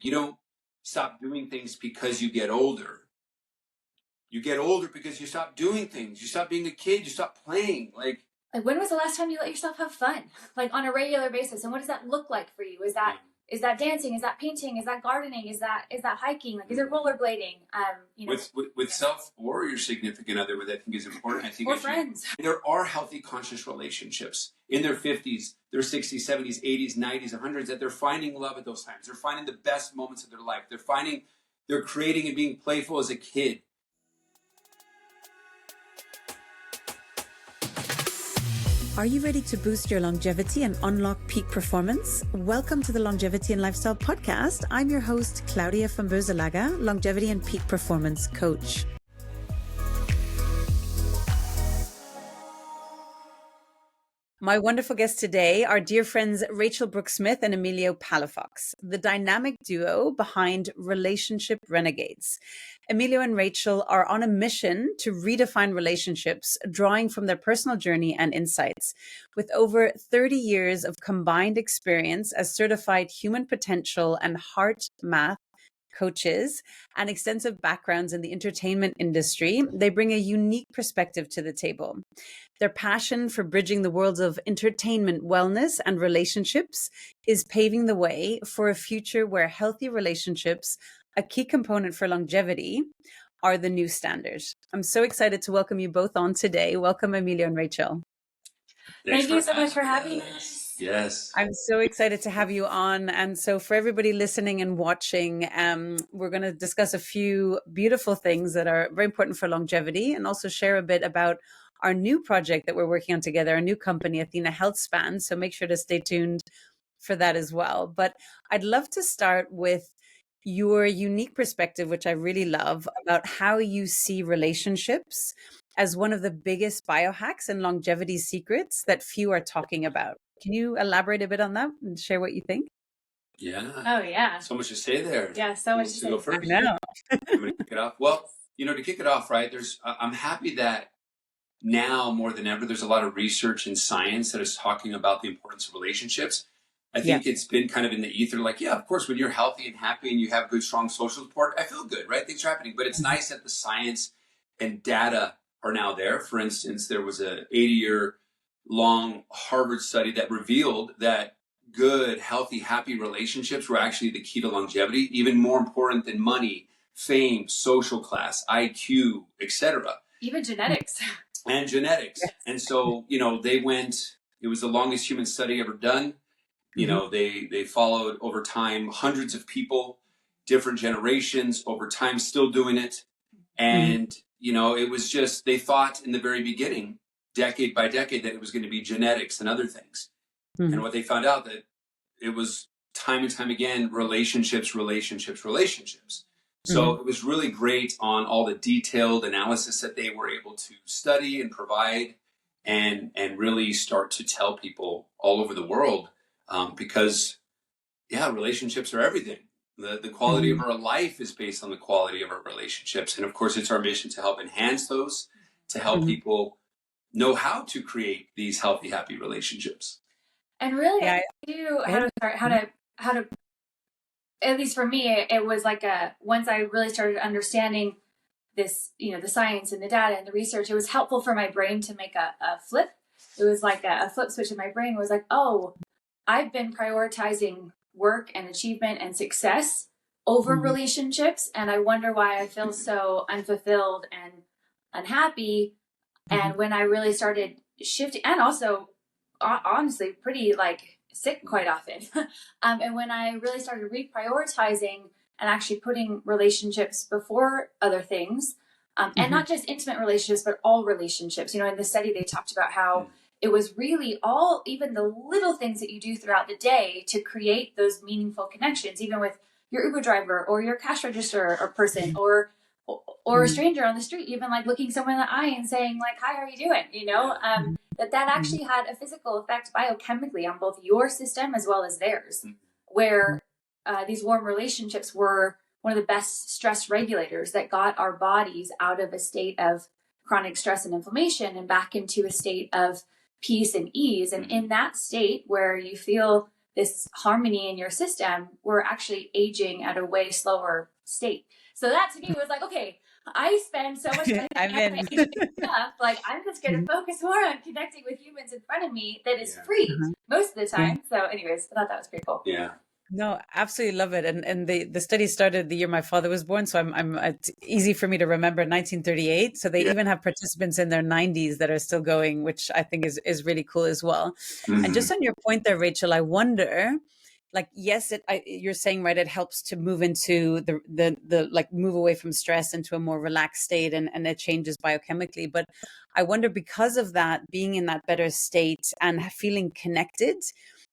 You don't stop doing things because you get older. You get older because you stop doing things. You stop being a kid. You stop playing. Like when was the last time you let yourself have fun, like on a regular basis? And what does that look like for you? Is that dancing? Is that painting? Is that gardening? Is that hiking? Like, is it rollerblading? With self or your significant other, what I think is important. I think or friends. There are healthy, conscious relationships in their 50s, their 60s, 70s, 80s, 90s, 100s that they're finding love at those times. They're finding the best moments of their life. They're creating and being playful as a kid. Are you ready to boost your longevity and unlock peak performance? Welcome to the Longevity and Lifestyle Podcast. I'm your host, Claudia van Beuzelaga, Longevity and Peak Performance Coach. My wonderful guests today are dear friends Rachele Brooke Smith and Emilio Palafox, the dynamic duo behind Relationship Renegades. Emilio and Rachele are on a mission to redefine relationships, drawing from their personal journey and insights. With over 30 years of combined experience as certified human potential and heart math coaches and extensive backgrounds in the entertainment industry, they bring a unique perspective to the table. Their passion for bridging the worlds of entertainment, wellness, and relationships is paving the way for a future where healthy relationships, a key component for longevity, are the new standard. I'm so excited to welcome you both on today. Welcome, Emilio and Rachele. Thank you so much for having us. Yes. I'm so excited to have you on. And so for everybody listening and watching, we're going to discuss a few beautiful things that are very important for longevity and also share a bit about our new project that we're working on together, our new company, Athena Health Span. So make sure to stay tuned for that as well. But I'd love to start with your unique perspective, which I really love, about how you see relationships as one of the biggest biohacks and longevity secrets that few are talking about. Can you elaborate a bit on that and share what you think? Yeah. Oh, yeah. So much to say there. Yeah, so much to say. Go first. No. I'm going to kick it off. Well, to kick it off, right, I'm happy that now more than ever, there's a lot of research and science that is talking about the importance of relationships. I think it's been kind of in the ether, like, yeah, of course, when you're healthy and happy and you have good, strong social support, I feel good, right? Things are happening. But it's nice that the science and data are now there. For instance, there was a 80-year long Harvard study that revealed that good, healthy, happy relationships were actually the key to longevity, even more important than money, fame, social class, IQ, etc. Even genetics. And genetics. And so, it was the longest human study ever done. They followed over time hundreds of people, different generations, over time still doing it. And, it was just, they thought in the very beginning, decade by decade, that it was going to be genetics and other things. And what they found out that it was time and time again, relationships. So it was really great on all the detailed analysis that they were able to study and provide and really start to tell people all over the world because, relationships are everything. The quality of our life is based on the quality of our relationships. And of course, it's our mission to help enhance those, to help people know how to create these healthy, happy relationships. And really, how to, at least for me, it was like once I really started understanding this, the science and the data and the research, it was helpful for my brain to make a flip. It was like a flip switch in my brain. It was like, oh, I've been prioritizing work and achievement and success over relationships. And I wonder why I feel so unfulfilled and unhappy. And when I really started shifting, and also honestly pretty sick quite often. And when I really started reprioritizing and actually putting relationships before other things, and not just intimate relationships, but all relationships, in the study, they talked about how it was really even the little things that you do throughout the day to create those meaningful connections, even with your Uber driver or your cash register or person or a stranger on the street, even like looking someone in the eye and saying like, hi, how are you doing? That actually had a physical effect biochemically on both your system as well as theirs, where these warm relationships were one of the best stress regulators that got our bodies out of a state of chronic stress and inflammation and back into a state of peace and ease. And in that state where you feel this harmony in your system, we're actually aging at a way slower state. So that to me was like, okay, I spend so much time I'm in. anti-aging stuff. Like, I'm just going to focus more on connecting with humans in front of me that is free most of the time. So anyways, I thought that was pretty cool. Yeah. No, absolutely love it. And the study started the year my father was born, so it's easy for me to remember 1938. So they even have participants in their 90s that are still going, which I think is really cool as well. And just on your point there, Rachel, I wonder, like, yes, you're saying, right, it helps to move into the like move away from stress into a more relaxed state, and it changes biochemically. But I wonder, because of that, being in that better state and feeling connected,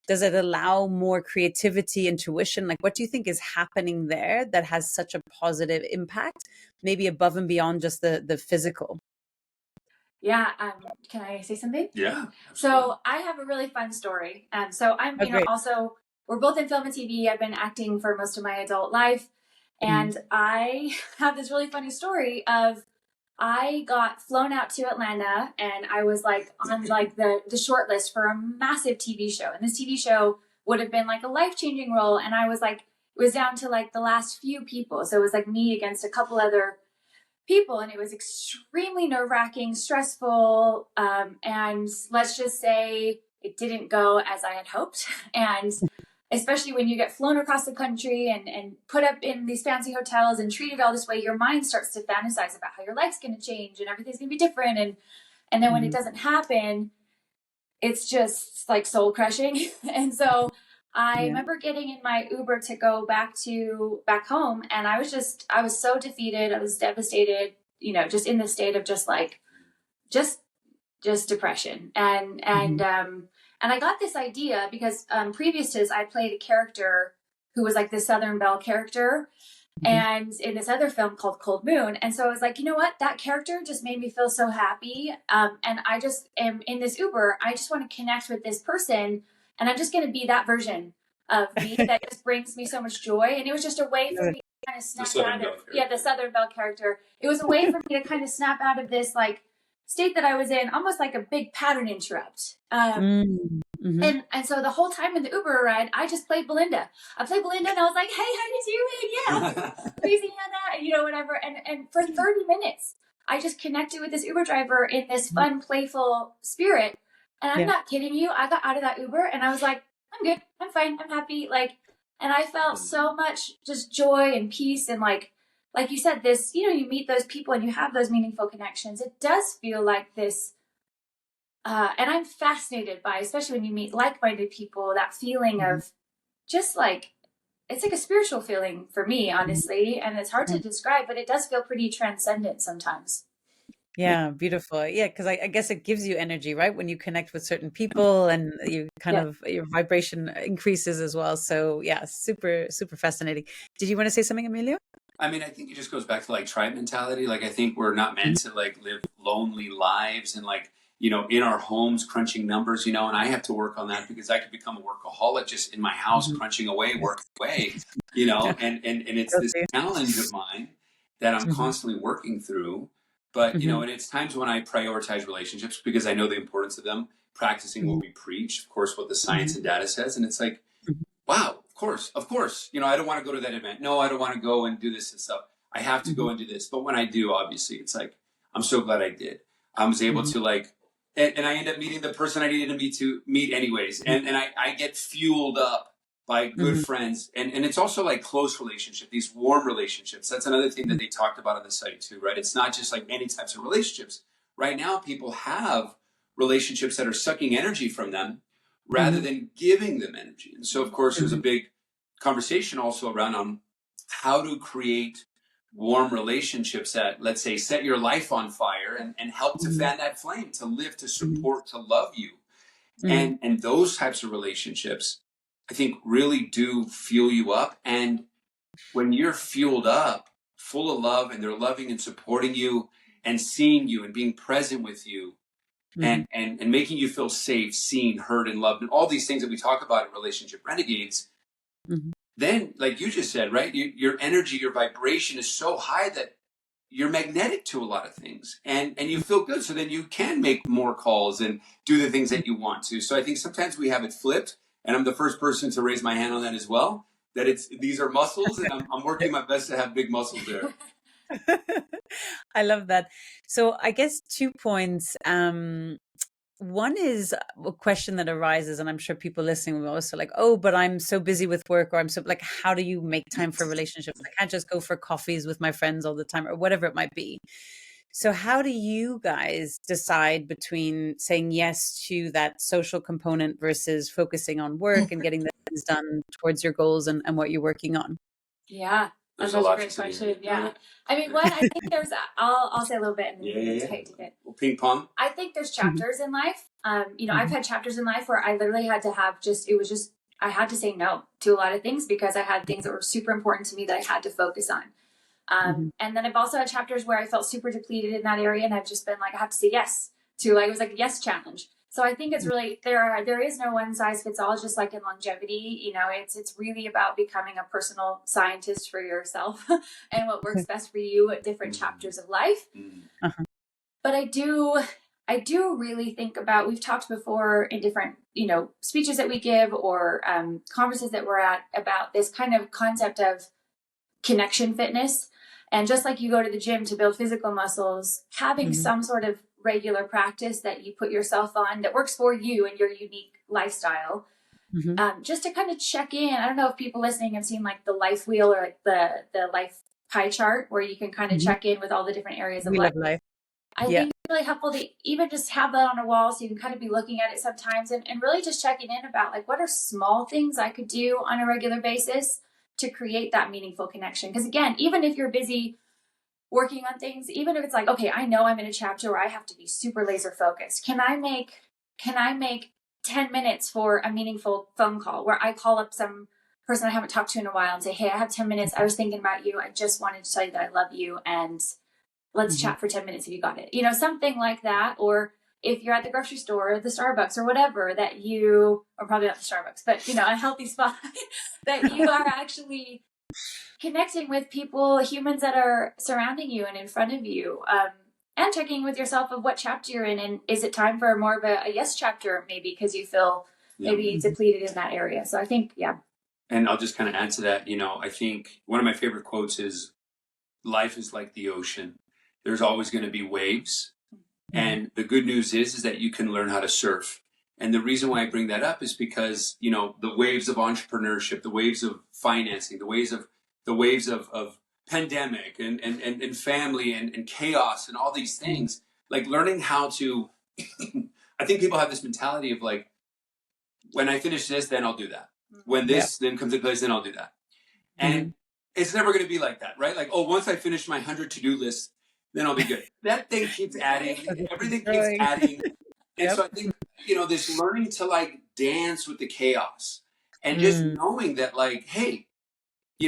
does it allow more creativity, intuition? Like, what do you think is happening there that has such a positive impact, maybe above and beyond just the physical? Yeah. Can I say something? Yeah. So I have a really fun story. So I'm, also, we're both in film and TV. I've been acting for most of my adult life. And I have this really funny story of, I got flown out to Atlanta, and I was like on like the short list for a massive TV show. And this TV show would have been like a life-changing role. And I was like, it was down to like the last few people. So it was like me against a couple other people, and it was extremely nerve-wracking, stressful. And let's just say it didn't go as I had hoped. And especially when you get flown across the country and put up in these fancy hotels and treated all this way, your mind starts to fantasize about how your life's going to change and everything's going to be different. And then when it doesn't happen, it's just like soul crushing. And so I remember getting in my Uber to go back home. And I was so defeated. I was devastated, just in the state of just depression. And I got this idea because previous to this, I played a character who was like the Southern Belle character, and in this other film called Cold Moon. And so I was like, you know what? That character just made me feel so happy. And I just am in this Uber. I just want to connect with this person, and I'm just going to be that version of me that just brings me so much joy. And it was just a way for me to kind of snap out of the Southern Belle character. It was a way for me to kind of snap out of this like state that I was in, almost like a big pattern interrupt. And so the whole time in the Uber ride, I just played Belinda. I played Belinda, and I was like, "Hey, how you doing? Yeah, crazy, that, whatever." And for 30 minutes, I just connected with this Uber driver in this fun, playful spirit. And I'm not kidding you. I got out of that Uber, and I was like, "I'm good. I'm fine. I'm happy." And I felt so much just joy and peace, and like you said, this, you meet those people and you have those meaningful connections. It does feel like this. And I'm fascinated by, especially when you meet like-minded people, that feeling of just like, it's like a spiritual feeling for me, honestly. And it's hard to describe, but it does feel pretty transcendent sometimes. Yeah, beautiful. Yeah, because I guess it gives you energy, right? When you connect with certain people, and you kind of, your vibration increases as well. So yeah, super, super fascinating. Did you want to say something, Emilio? I mean, I think it just goes back to like tribe mentality. Like, I think we're not meant to like live lonely lives and like, in our homes crunching numbers, and I have to work on that because I could become a workaholic just in my house crunching away, working away, and it's this challenge of mine that I'm constantly working through. But, and it's times when I prioritize relationships because I know the importance of them, practicing what we preach, of course, what the science and data says. And it's like, wow, of course, I don't want to go to that event. No, I don't want to go and do this and stuff. I have to go and do this. But when I do, obviously, it's like, I'm so glad I did. I was able to like, and I end up meeting the person I needed to meet anyways. And I get fueled up by good friends. And it's also like close relationship, these warm relationships. That's another thing that they talked about on the site too, right? It's not just like any types of relationships. Right now, people have relationships that are sucking energy from them rather than giving them energy. And so, of course, there's a big conversation also around how to create warm relationships that, let's say, set your life on fire and help to fan that flame, to live, to support, to love you. And those types of relationships, I think, really do fuel you up. And when you're fueled up, full of love, and they're loving and supporting you and seeing you and being present with you, and making you feel safe, seen, heard, and loved, and all these things that we talk about in Relationship Renegades, then, like you just said, right, your energy, your vibration is so high that you're magnetic to a lot of things, and you feel good. So then you can make more calls and do the things that you want to. So I think sometimes we have it flipped. and I'm the first person to raise my hand on that as well, that these are muscles, and I'm working my best to have big muscles there. I love that. So I guess 2 points. One is a question that arises, and I'm sure people listening will also like, oh, but I'm so busy with work, or I'm so like, how do you make time for relationships? I can't just go for coffees with my friends all the time, or whatever it might be. So how do you guys decide between saying yes to that social component versus focusing on work and getting the things done towards your goals and what you're working on? Yeah, that's a great question. Yeah. I mean, one, I think there's, I'll say a little bit and then you can take it. Well, ping pong. I think there's chapters in life. I've had chapters in life where I literally had to have I had to say no to a lot of things because I had things that were super important to me that I had to focus on. And then I've also had chapters where I felt super depleted in that area, and I've just been like, I have to say yes to, like, it was like a yes challenge. So I think it's really, there is no one size fits all, just like in longevity. It's really about becoming a personal scientist for yourself and what works best for you at different chapters of life. But I do really think about, we've talked before in different, speeches that we give or conferences that we're at about this kind of concept of connection fitness. And just like you go to the gym to build physical muscles, having some sort of regular practice that you put yourself on that works for you and your unique lifestyle, just to kind of check in. I don't know if people listening have seen like the life wheel or like the life pie chart where you can kind of check in with all the different areas of life. I think it's really helpful to even just have that on a wall so you can kind of be looking at it sometimes and really just checking in about like, what are small things I could do on a regular basis to create that meaningful connection. Because again, even if you're busy working on things, even if it's like, okay, I know I'm in a chapter where I have to be super laser focused. Can I make 10 minutes for a meaningful phone call where I call up some person I haven't talked to in a while and say, hey, I have 10 minutes. I was thinking about you. I just wanted to tell you that I love you. And let's chat for 10 minutes if you got it. Something like that. Or if you're at the grocery store or the Starbucks or whatever or probably not the Starbucks, but a healthy spot that you are actually connecting with people, humans that are surrounding you and in front of you, and checking with yourself of what chapter you're in. And is it time for more of a yes chapter, maybe because you feel maybe depleted in that area? So I think, And I'll just kind of add to that. I think one of my favorite quotes is, life is like the ocean. There's always going to be waves. And the good news is that you can learn how to surf. And the reason why I bring that up is because, the waves of entrepreneurship, the waves of financing, the waves of pandemic and family and chaos and all these things, like learning how to, I think people have this mentality of like, when I finish this, then I'll do that. When this then comes in place, then I'll do that. And it's never going to be like that, right? Like, oh, once I finish my 100 to-do list, then I'll be good. That thing keeps adding. Everything keeps adding. And so I think, this learning to like dance with the chaos and just knowing that like, hey,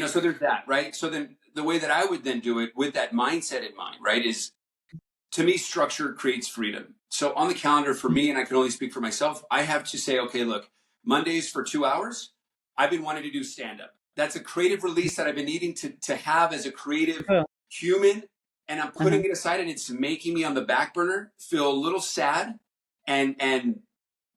so there's that, right? So then the way that I would then do it with that mindset in mind, right, is, to me, structure creates freedom. So on the calendar for me, and I can only speak for myself, I have to say, okay, look, Mondays for 2 hours, I've been wanting to do stand-up. That's a creative release that I've been needing to have as a creative human. And I'm putting it aside, and it's making me on the back burner feel a little sad. And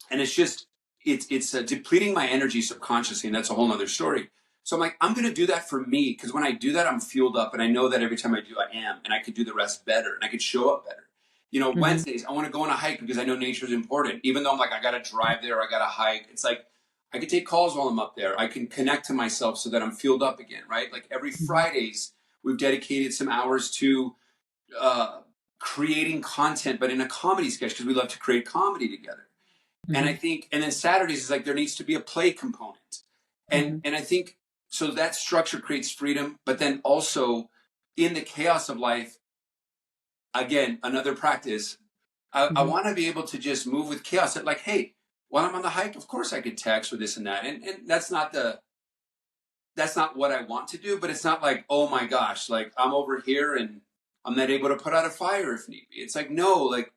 it's just, it's depleting my energy subconsciously. And that's a whole nother story. So I'm like, I'm going to do that for me. Because when I do that, I'm fueled up. And I know that every time I do, I am. And I could do the rest better. And I could show up better. Wednesdays, I want to go on a hike because I know nature is important. Even though I'm like, I got to drive there, I got to hike. It's like, I can take calls while I'm up there. I can connect to myself so that I'm fueled up again, right? Like every Fridays, we've dedicated some hours to creating content, but in a comedy sketch, because we love to create comedy together. And I think, and then Saturdays is like, there needs to be a play component. And I think, so that structure creates freedom, but then also in the chaos of life, again, another practice, I want to be able to just move with chaos. Like, hey, while I'm on the hike, of course I could text or this and that. And that's not what I want to do, but it's not like, oh my gosh, like I'm over here and I'm not able to put out a fire if need be. It's like, no, like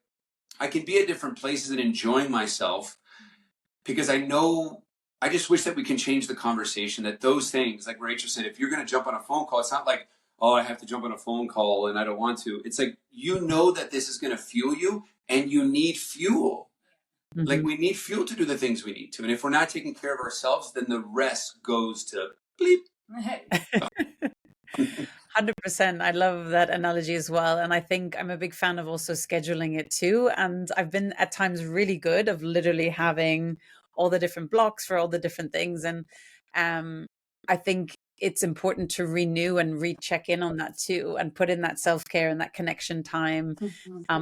I can be at different places and enjoying myself because I just wish that we can change the conversation, that those things, like Rachel said, if you're going to jump on a phone call, it's not like, oh, I have to jump on a phone call and I don't want to. It's like, that this is going to fuel you and you need fuel. Like we need fuel to do the things we need to. And if we're not taking care of ourselves, then the rest goes to bleep. 100%. I love that analogy as well. And I think I'm a big fan of also scheduling it too. And I've been at times really good of literally having all the different blocks for all the different things. And I think it's important to renew and recheck in on that too, and put in that self-care and that connection time.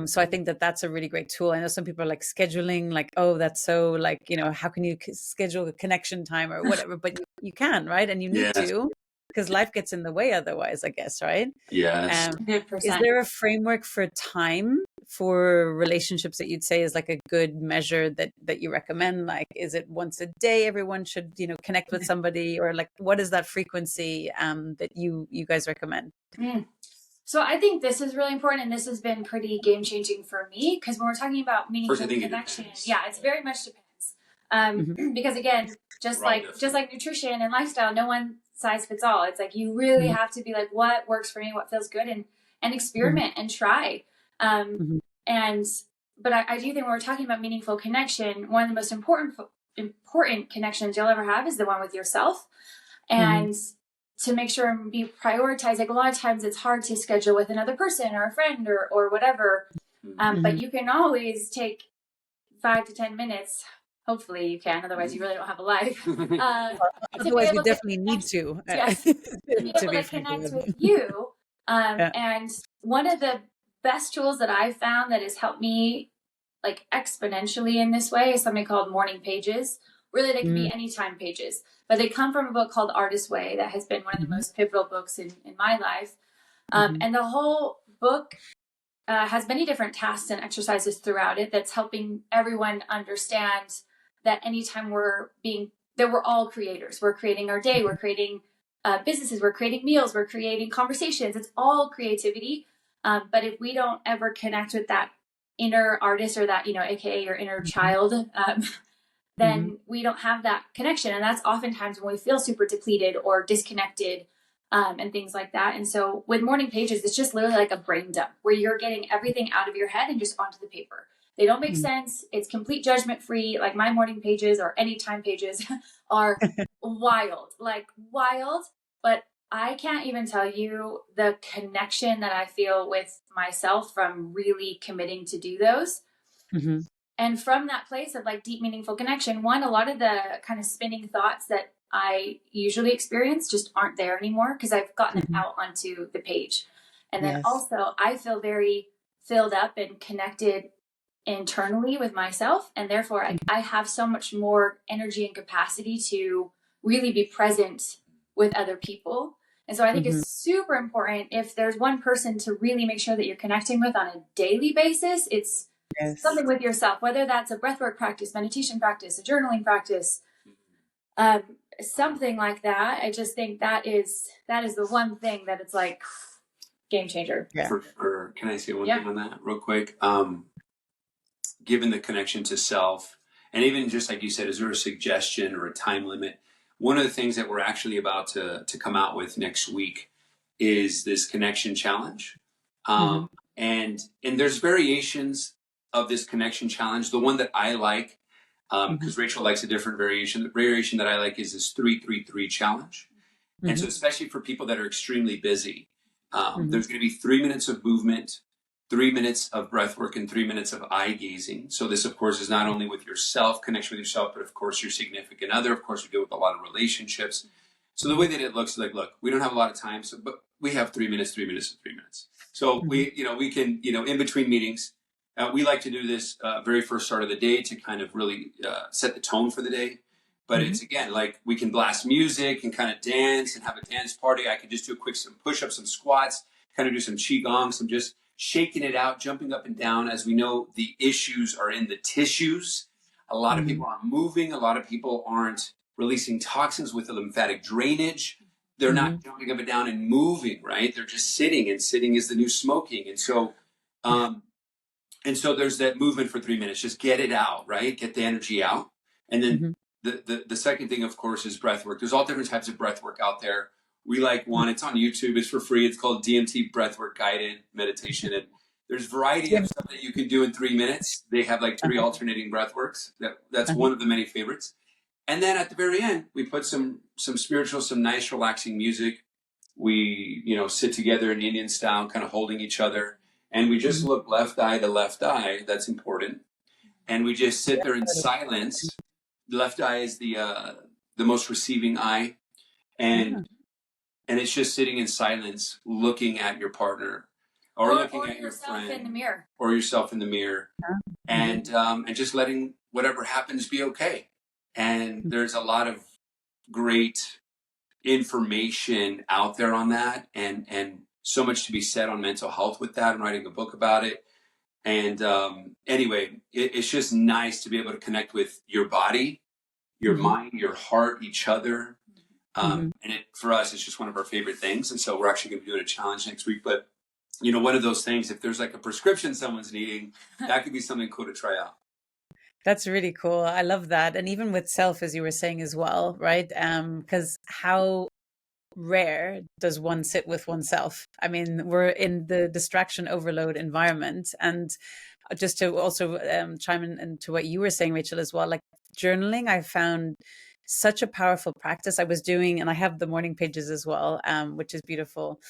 So I think that that's a really great tool. I know some people are like scheduling, like, oh, that's so like, how can you schedule a connection time or whatever, but you can, right? And you need Yes. to, because life gets in the way otherwise, I guess, right? Yes. 100%. Is there a framework for time for relationships that you'd say is like a good measure that you recommend? Like, is it once a day everyone should, connect with somebody, or like what is that frequency that you guys recommend? So I think this is really important, and this has been pretty game changing for me, because when we're talking about meaningful connection, it very much depends. Because again, just like nutrition and lifestyle, no one size fits all. It's like you really have to be like, what works for me, what feels good, and experiment and try. But I do think when we're talking about meaningful connection, one of the most important connections you'll ever have is the one with yourself. And to make sure and be prioritized, like a lot of times it's hard to schedule with another person or a friend or whatever. But you can always take 5 to 10 minutes. Hopefully you can, otherwise you really don't have a life. Otherwise we definitely need to. Yes, to be able to connect with you. And one of the best tools that I've found that has helped me like exponentially in this way is something called morning pages. Really, they can be anytime pages, but they come from a book called Artist's Way that has been one of the most pivotal books in my life. And the whole book has many different tasks and exercises throughout it that's helping everyone understand that anytime that we're all creators. We're creating our day, we're creating businesses, we're creating meals, we're creating conversations. It's all creativity. But if we don't ever connect with that inner artist or that, AKA your inner child, then we don't have that connection. And that's oftentimes when we feel super depleted or disconnected and things like that. And so with morning pages, it's just literally like a brain dump where you're getting everything out of your head and just onto the paper. They don't make sense. It's complete judgment free. Like my morning pages or anytime pages are wild, but I can't even tell you the connection that I feel with myself from really committing to do those. And from that place of like deep, meaningful connection, a lot of the kind of spinning thoughts that I usually experience just aren't there anymore because I've gotten them out onto the page. And then also I feel very filled up and connected internally with myself. And therefore I have so much more energy and capacity to really be present with other people. And so I think it's super important if there's one person to really make sure that you're connecting with on a daily basis, it's something with yourself, whether that's a breathwork practice, meditation practice, a journaling practice, something like that. I just think that is the one thing that it's like game changer. Can I say one thing on that real quick? Given the connection to self, and even just like you said, is there a suggestion or a time limit? One of the things that we're actually about to come out with next week is this connection challenge. And there's variations of this connection challenge. The one that I like, because Rachel likes a different variation. The variation that I like is this 3-3-3 challenge. And so especially for people that are extremely busy, there's going to be 3 minutes of movement, 3 minutes of breath work, and 3 minutes of eye gazing. So this, of course, is not only with yourself, connection with yourself, but of course your significant other. Of course, we deal with a lot of relationships. So the way that it looks is like, look, we don't have a lot of time, but we have 3 minutes, 3 minutes, and 3 minutes. So we can, in between meetings, we like to do this very first start of the day to kind of really set the tone for the day. But it's, again, like we can blast music and kind of dance and have a dance party. I could just do some push-ups, some squats, kind of do some qigong, some just shaking it out, jumping up and down. As we know, the issues are in the tissues. A lot of people aren't moving. A lot of people aren't releasing toxins with the lymphatic drainage. They're not jumping up and down and moving, right? They're just sitting, and sitting is the new smoking. And so there's that movement for 3 minutes. Just get it out, right? Get the energy out. And then the second thing, of course, is breath work. There's all different types of breath work out there. We like one. It's on YouTube. It's for free. It's called DMT Breathwork Guided Meditation. And There's variety of stuff that you can do in 3 minutes. They have like 3 alternating breath works. That's one of the many favorites. And then at the very end, we put some spiritual, some nice relaxing music. We, sit together in Indian style, kind of holding each other. And we just look left eye to left eye. That's important. And we just sit there in silence. The left eye is the most receiving eye. And it's just sitting in silence, looking at your partner or looking at your friend in the mirror. or yourself in the mirror, and just letting whatever happens be okay. And there's a lot of great information out there on that, and so much to be said on mental health with that. I'm writing a book about it. And anyway, it's just nice to be able to connect with your body, your mind, your heart, each other. And for us, it's just one of our favorite things. And so we're actually going to be doing a challenge next week. But, one of those things, if there's like a prescription someone's needing, that could be something cool to try out. That's really cool. I love that. And even with self, as you were saying as well, right? Because how rare does one sit with oneself? I mean, we're in the distraction overload environment. And just to also chime in into what you were saying, Rachel, as well, like journaling, I found such a powerful practice. I was doing, and I have the morning pages as well, which is beautiful.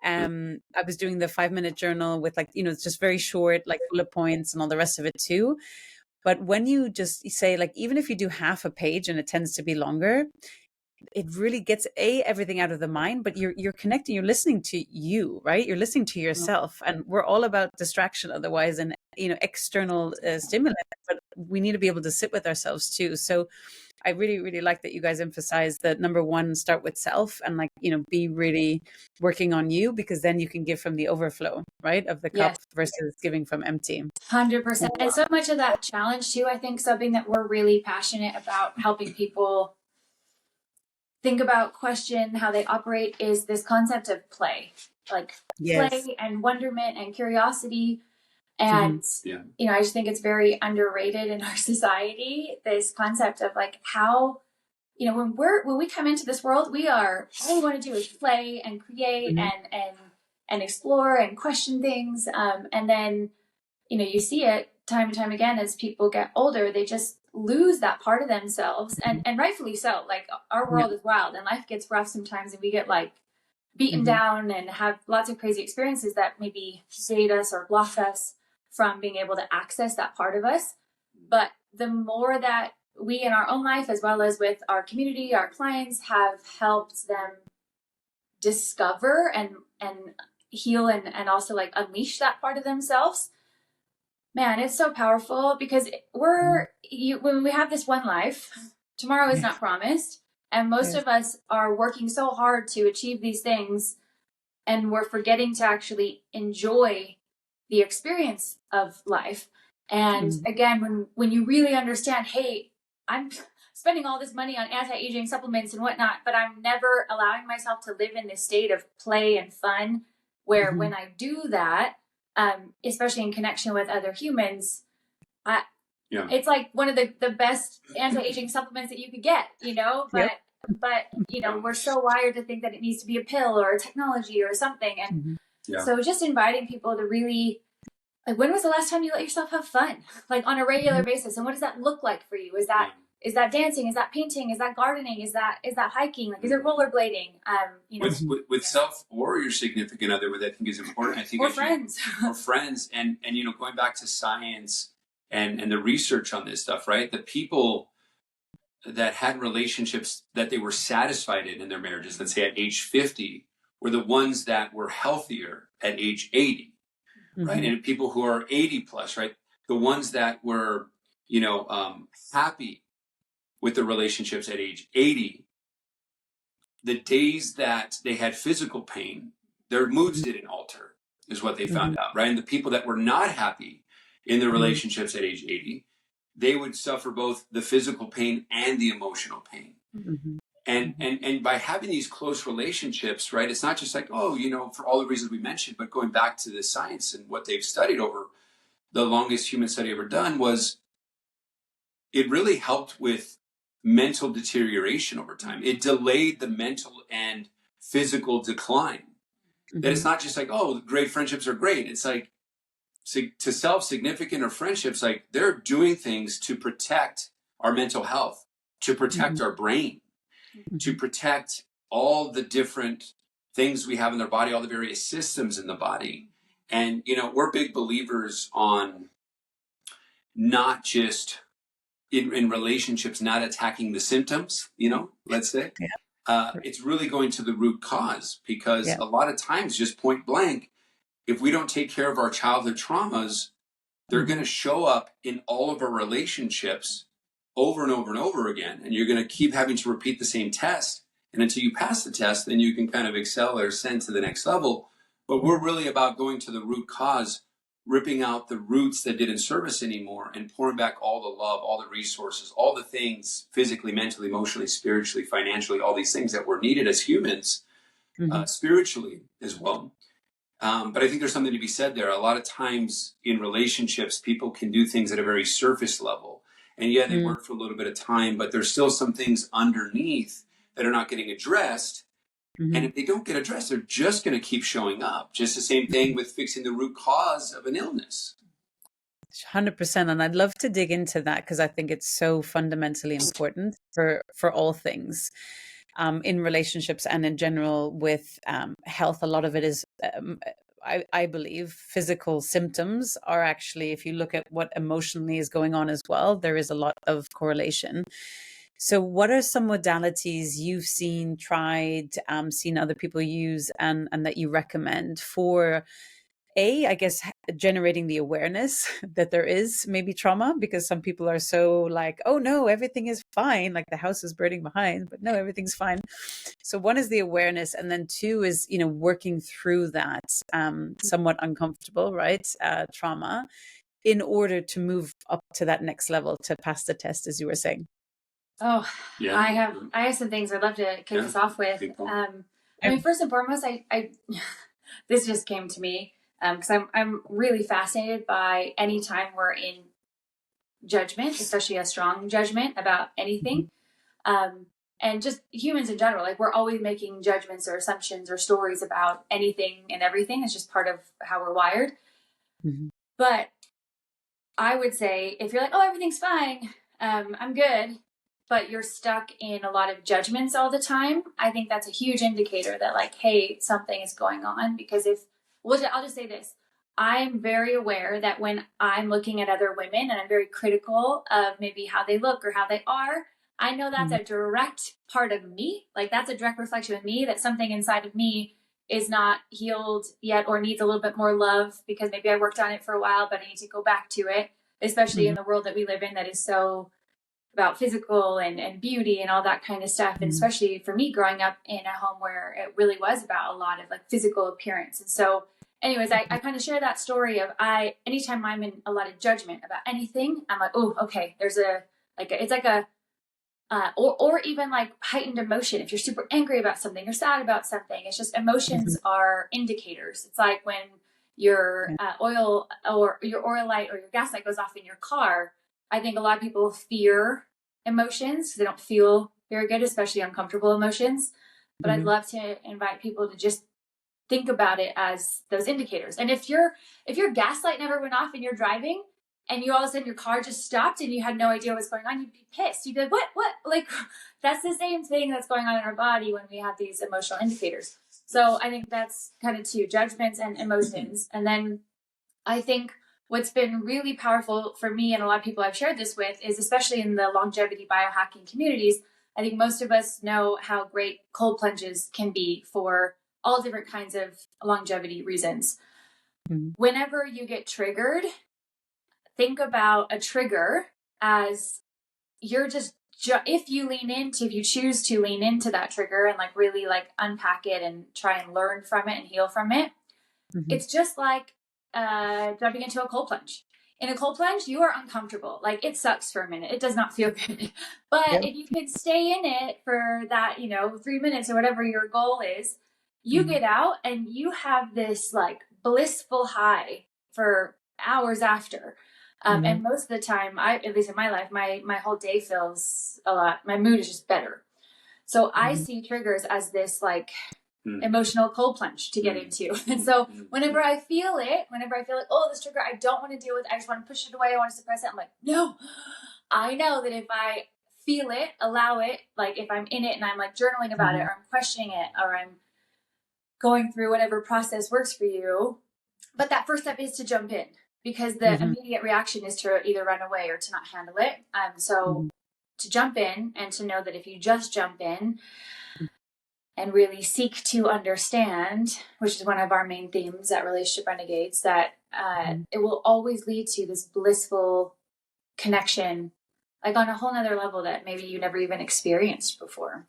I was doing the 5-minute journal with it's just very short, like bullet points and all the rest of it too. But when you just say, like, even if you do half a page and it tends to be longer, it really gets everything out of the mind, but you're connecting, you're listening to you, right? You're listening to yourself, and we're all about distraction otherwise, and external stimulus, but we need to be able to sit with ourselves too. So I really, really like that you guys emphasize that number one, start with self, and be really working on you, because then you can give from the overflow, right? Of the cup versus giving from empty. 100%. And so much of that challenge too, I think something that we're really passionate about helping people think about, question how they operate, is this concept of play, play and wonderment and curiosity. And, I just think it's very underrated in our society, this concept of how, when we come into this world, all we want to do is play and create and explore and question things. And then, you see it time and time again as people get older, they just lose that part of themselves, and rightfully so. Like, our world is wild and life gets rough sometimes, and we get beaten down and have lots of crazy experiences that maybe shade us or block us from being able to access that part of us. But the more that we in our own life, as well as with our community, our clients, have helped them discover and heal and also unleash that part of themselves, man, it's so powerful, because when we have this one life, tomorrow is not promised. And most of us are working so hard to achieve these things, and we're forgetting to actually enjoy the experience of life. And again, when you really understand, hey, I'm spending all this money on anti-aging supplements and whatnot, but I'm never allowing myself to live in this state of play and fun, where when I do that, especially in connection with other humans, it's like one of the best anti-aging supplements that you could get, but we're so wired to think that it needs to be a pill or a technology or something. And so just inviting people to really, when was the last time you let yourself have fun, on a regular basis? And what does that look like for you? Is that dancing? Is that painting? Is that gardening? Is that hiking? Is it rollerblading? With self or your significant other, what I think is important. I think or friends, and going back to science and the research on this stuff, right? The people that had relationships that they were satisfied in their marriages, let's say at age 50, were the ones that were healthier at age 80, right? And people who are 80 plus, right? The ones that were, happy with the relationships at age 80, the days that they had physical pain, their moods didn't alter, is what they found out, right? And the people that were not happy in their relationships at age 80, they would suffer both the physical pain and the emotional pain. And by having these close relationships, right, it's not just for all the reasons we mentioned, but going back to the science and what they've studied over the longest human study ever done, was it really helped with mental deterioration over time. It delayed the mental and physical decline. That it's not just great friendships are great. It's to self-significant or friendships, like they're doing things to protect our mental health, to protect our brain, to protect all the different things we have in their body, all the various systems in the body. And, we're big believers on not just in relationships, not attacking the symptoms, let's say. It's really going to the root cause, because a lot of times, just point blank, if we don't take care of our childhood traumas, they're going to show up in all of our relationships over and over and over again. And you're going to keep having to repeat the same test. And until you pass the test, then you can kind of excel or ascend to the next level. But we're really about going to the root cause, ripping out the roots that didn't serve us anymore, and pouring back all the love, all the resources, all the things physically, mentally, emotionally, spiritually, financially, all these things that were needed as humans, spiritually as well. But I think there's something to be said there. A lot of times in relationships, people can do things at a very surface level. And yeah, they work for a little bit of time, but there's still some things underneath that are not getting addressed. And if they don't get addressed, they're just going to keep showing up. Just the same thing with fixing the root cause of an illness. 100%. And I'd love to dig into that, because I think it's so fundamentally important for all things. In relationships and in general with health, a lot of it is, I believe, physical symptoms are actually, if you look at what emotionally is going on as well, there is a lot of correlation. So what are some modalities you've seen, tried, seen other people use, and that you recommend for, I guess, generating the awareness that there is maybe trauma? Because some people are so like, oh no, everything is fine, like the house is burning behind, but no, everything's fine. So one is the awareness, and then two is, working through that somewhat uncomfortable, right, trauma, in order to move up to that next level, to pass the test, as you were saying. Oh, yeah. I have some things I'd love to kick us off with. I mean, first and foremost, I this just came to me because I'm really fascinated by any time we're in judgment, especially a strong judgment about anything, and just humans in general. Like, we're always making judgments or assumptions or stories about anything and everything. It's just part of how we're wired. But I would say, if you're like, oh, everything's fine, I'm good, but you're stuck in a lot of judgments all the time, I think that's a huge indicator that, like, hey, something is going on. Because I'll just say this. I'm very aware that when I'm looking at other women and I'm very critical of maybe how they look or how they are, I know that's a direct part of me. Like, that's a direct reflection of me, that something inside of me is not healed yet or needs a little bit more love, because maybe I worked on it for a while, but I need to go back to it, especially in the world that we live in that is so about physical and beauty and all that kind of stuff. And especially for me, growing up in a home where it really was about a lot of like physical appearance. And so anyways, I kind of share that story of anytime I'm in a lot of judgment about anything, I'm like, oh, okay, there's or even like heightened emotion. If you're super angry about something, you're sad about something, it's just emotions are indicators. It's like when your oil light or your gas light goes off in your car. I think a lot of people fear emotions. They don't feel very good, especially uncomfortable emotions. But I'd love to invite people to just think about it as those indicators. And if your gas light never went off and you're driving, and you all of a sudden your car just stopped and you had no idea what's going on, you'd be pissed. You'd be like, what? Like, that's the same thing that's going on in our body when we have these emotional indicators. So I think that's kind of two, judgments and emotions. And then I think what's been really powerful for me, and a lot of people I've shared this with, is especially in the longevity biohacking communities, I think most of us know how great cold plunges can be for all different kinds of longevity reasons. Whenever you get triggered, think about a trigger as you're just, if you choose to lean into that trigger and like really like unpack it and try and learn from it and heal from it, it's just like jumping into a cold plunge. In a cold plunge, you are uncomfortable. Like, it sucks for a minute. It does not feel good. But if you can stay in it for that, 3 minutes or whatever your goal is, you get out and you have this like blissful high for hours after. And most of the time, at least in my life, my whole day feels a lot, my mood is just better. So I see triggers as this like emotional cold plunge to get into. And so whenever I feel like, oh, this trigger, I don't want to deal with it, I just want to push it away, I want to suppress it, I'm like, no. I know that if I feel it, allow it, like if I'm in it and I'm like journaling about it, or I'm questioning it, or I'm going through whatever process works for you. But that first step is to jump in, because the immediate reaction is to either run away or to not handle it. So to jump in, and to know that if you just jump in and really seek to understand, which is one of our main themes at Relationship Renegades, that it will always lead to this blissful connection, like on a whole nother level that maybe you never even experienced before.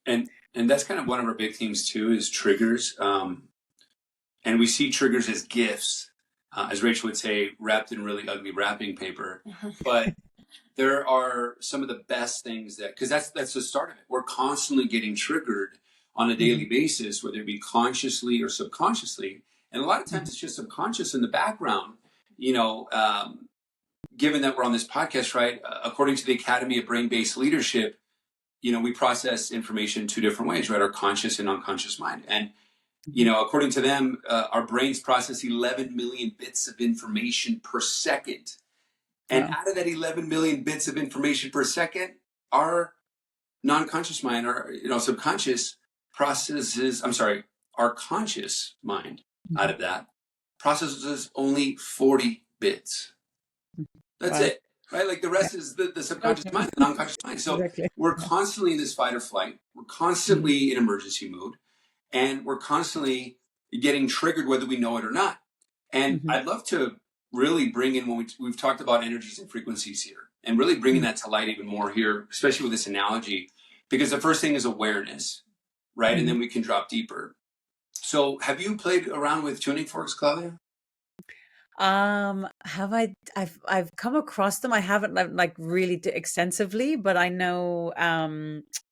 And that's kind of one of our big themes too, is triggers. And we see triggers as gifts, as Rachel would say, wrapped in really ugly wrapping paper. But there are some of the best things because that's the start of it. We're constantly getting triggered on a daily basis, whether it be consciously or subconsciously. And a lot of times it's just subconscious in the background, given that we're on this podcast, right? According to the Academy of Brain-Based Leadership, we process information two different ways, right? Our conscious and unconscious mind. And, according to them, our brains process 11 million bits of information per second. And out of that 11 million bits of information per second, our non-conscious mind, our subconscious our conscious mind out of that processes only 40 bits. That's it, right? Like the rest is the subconscious mind, the non-conscious mind. So we're constantly in this fight or flight. We're constantly in emergency mode, and we're constantly getting triggered whether we know it or not. And I'd love to really bring in, when we've talked about energies and frequencies here, and really bringing that to light even more here, especially with this analogy, because the first thing is awareness, right? And then we can drop deeper. So have you played around with tuning forks, Claudia? I've come across them. I haven't like really extensively, but I know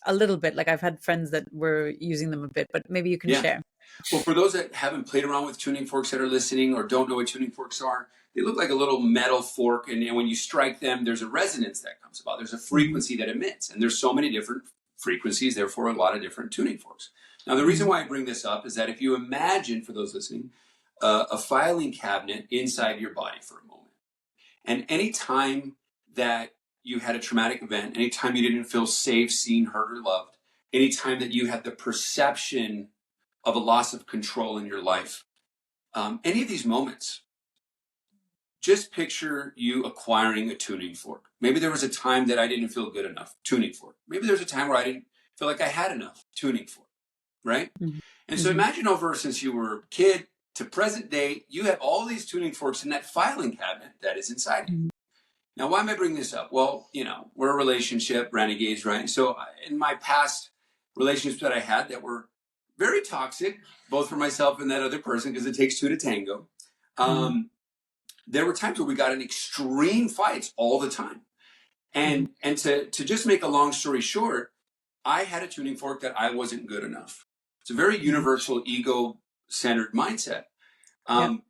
a little bit. Like I've had friends that were using them a bit, but maybe you can share. Well, for those that haven't played around with tuning forks that are listening or don't know what tuning forks are, they look like a little metal fork, and when you strike them, there's a resonance that comes about. There's a frequency that emits, and there's so many different frequencies, therefore a lot of different tuning forks. Now, the reason why I bring this up is that if you imagine, for those listening, a filing cabinet inside your body for a moment, and any time that you had a traumatic event, anytime you didn't feel safe, seen, heard, or loved, anytime that you had the perception of a loss of control in your life, any of these moments, just picture you acquiring a tuning fork. Maybe there was a time that I didn't feel good enough, tuning fork. Maybe there was a time where I didn't feel like I had enough, tuning fork, right? And so imagine over, since you were a kid to present day, you have all these tuning forks in that filing cabinet that is inside you. Now, why am I bringing this up? Well, we're a relationship, renegades, right? So in my past relationships that I had that were very toxic, both for myself and that other person, because it takes two to tango, there were times where we got in extreme fights all the time. And to just make a long story short, I had a tuning fork that I wasn't good enough. It's a very universal ego-centered mindset. And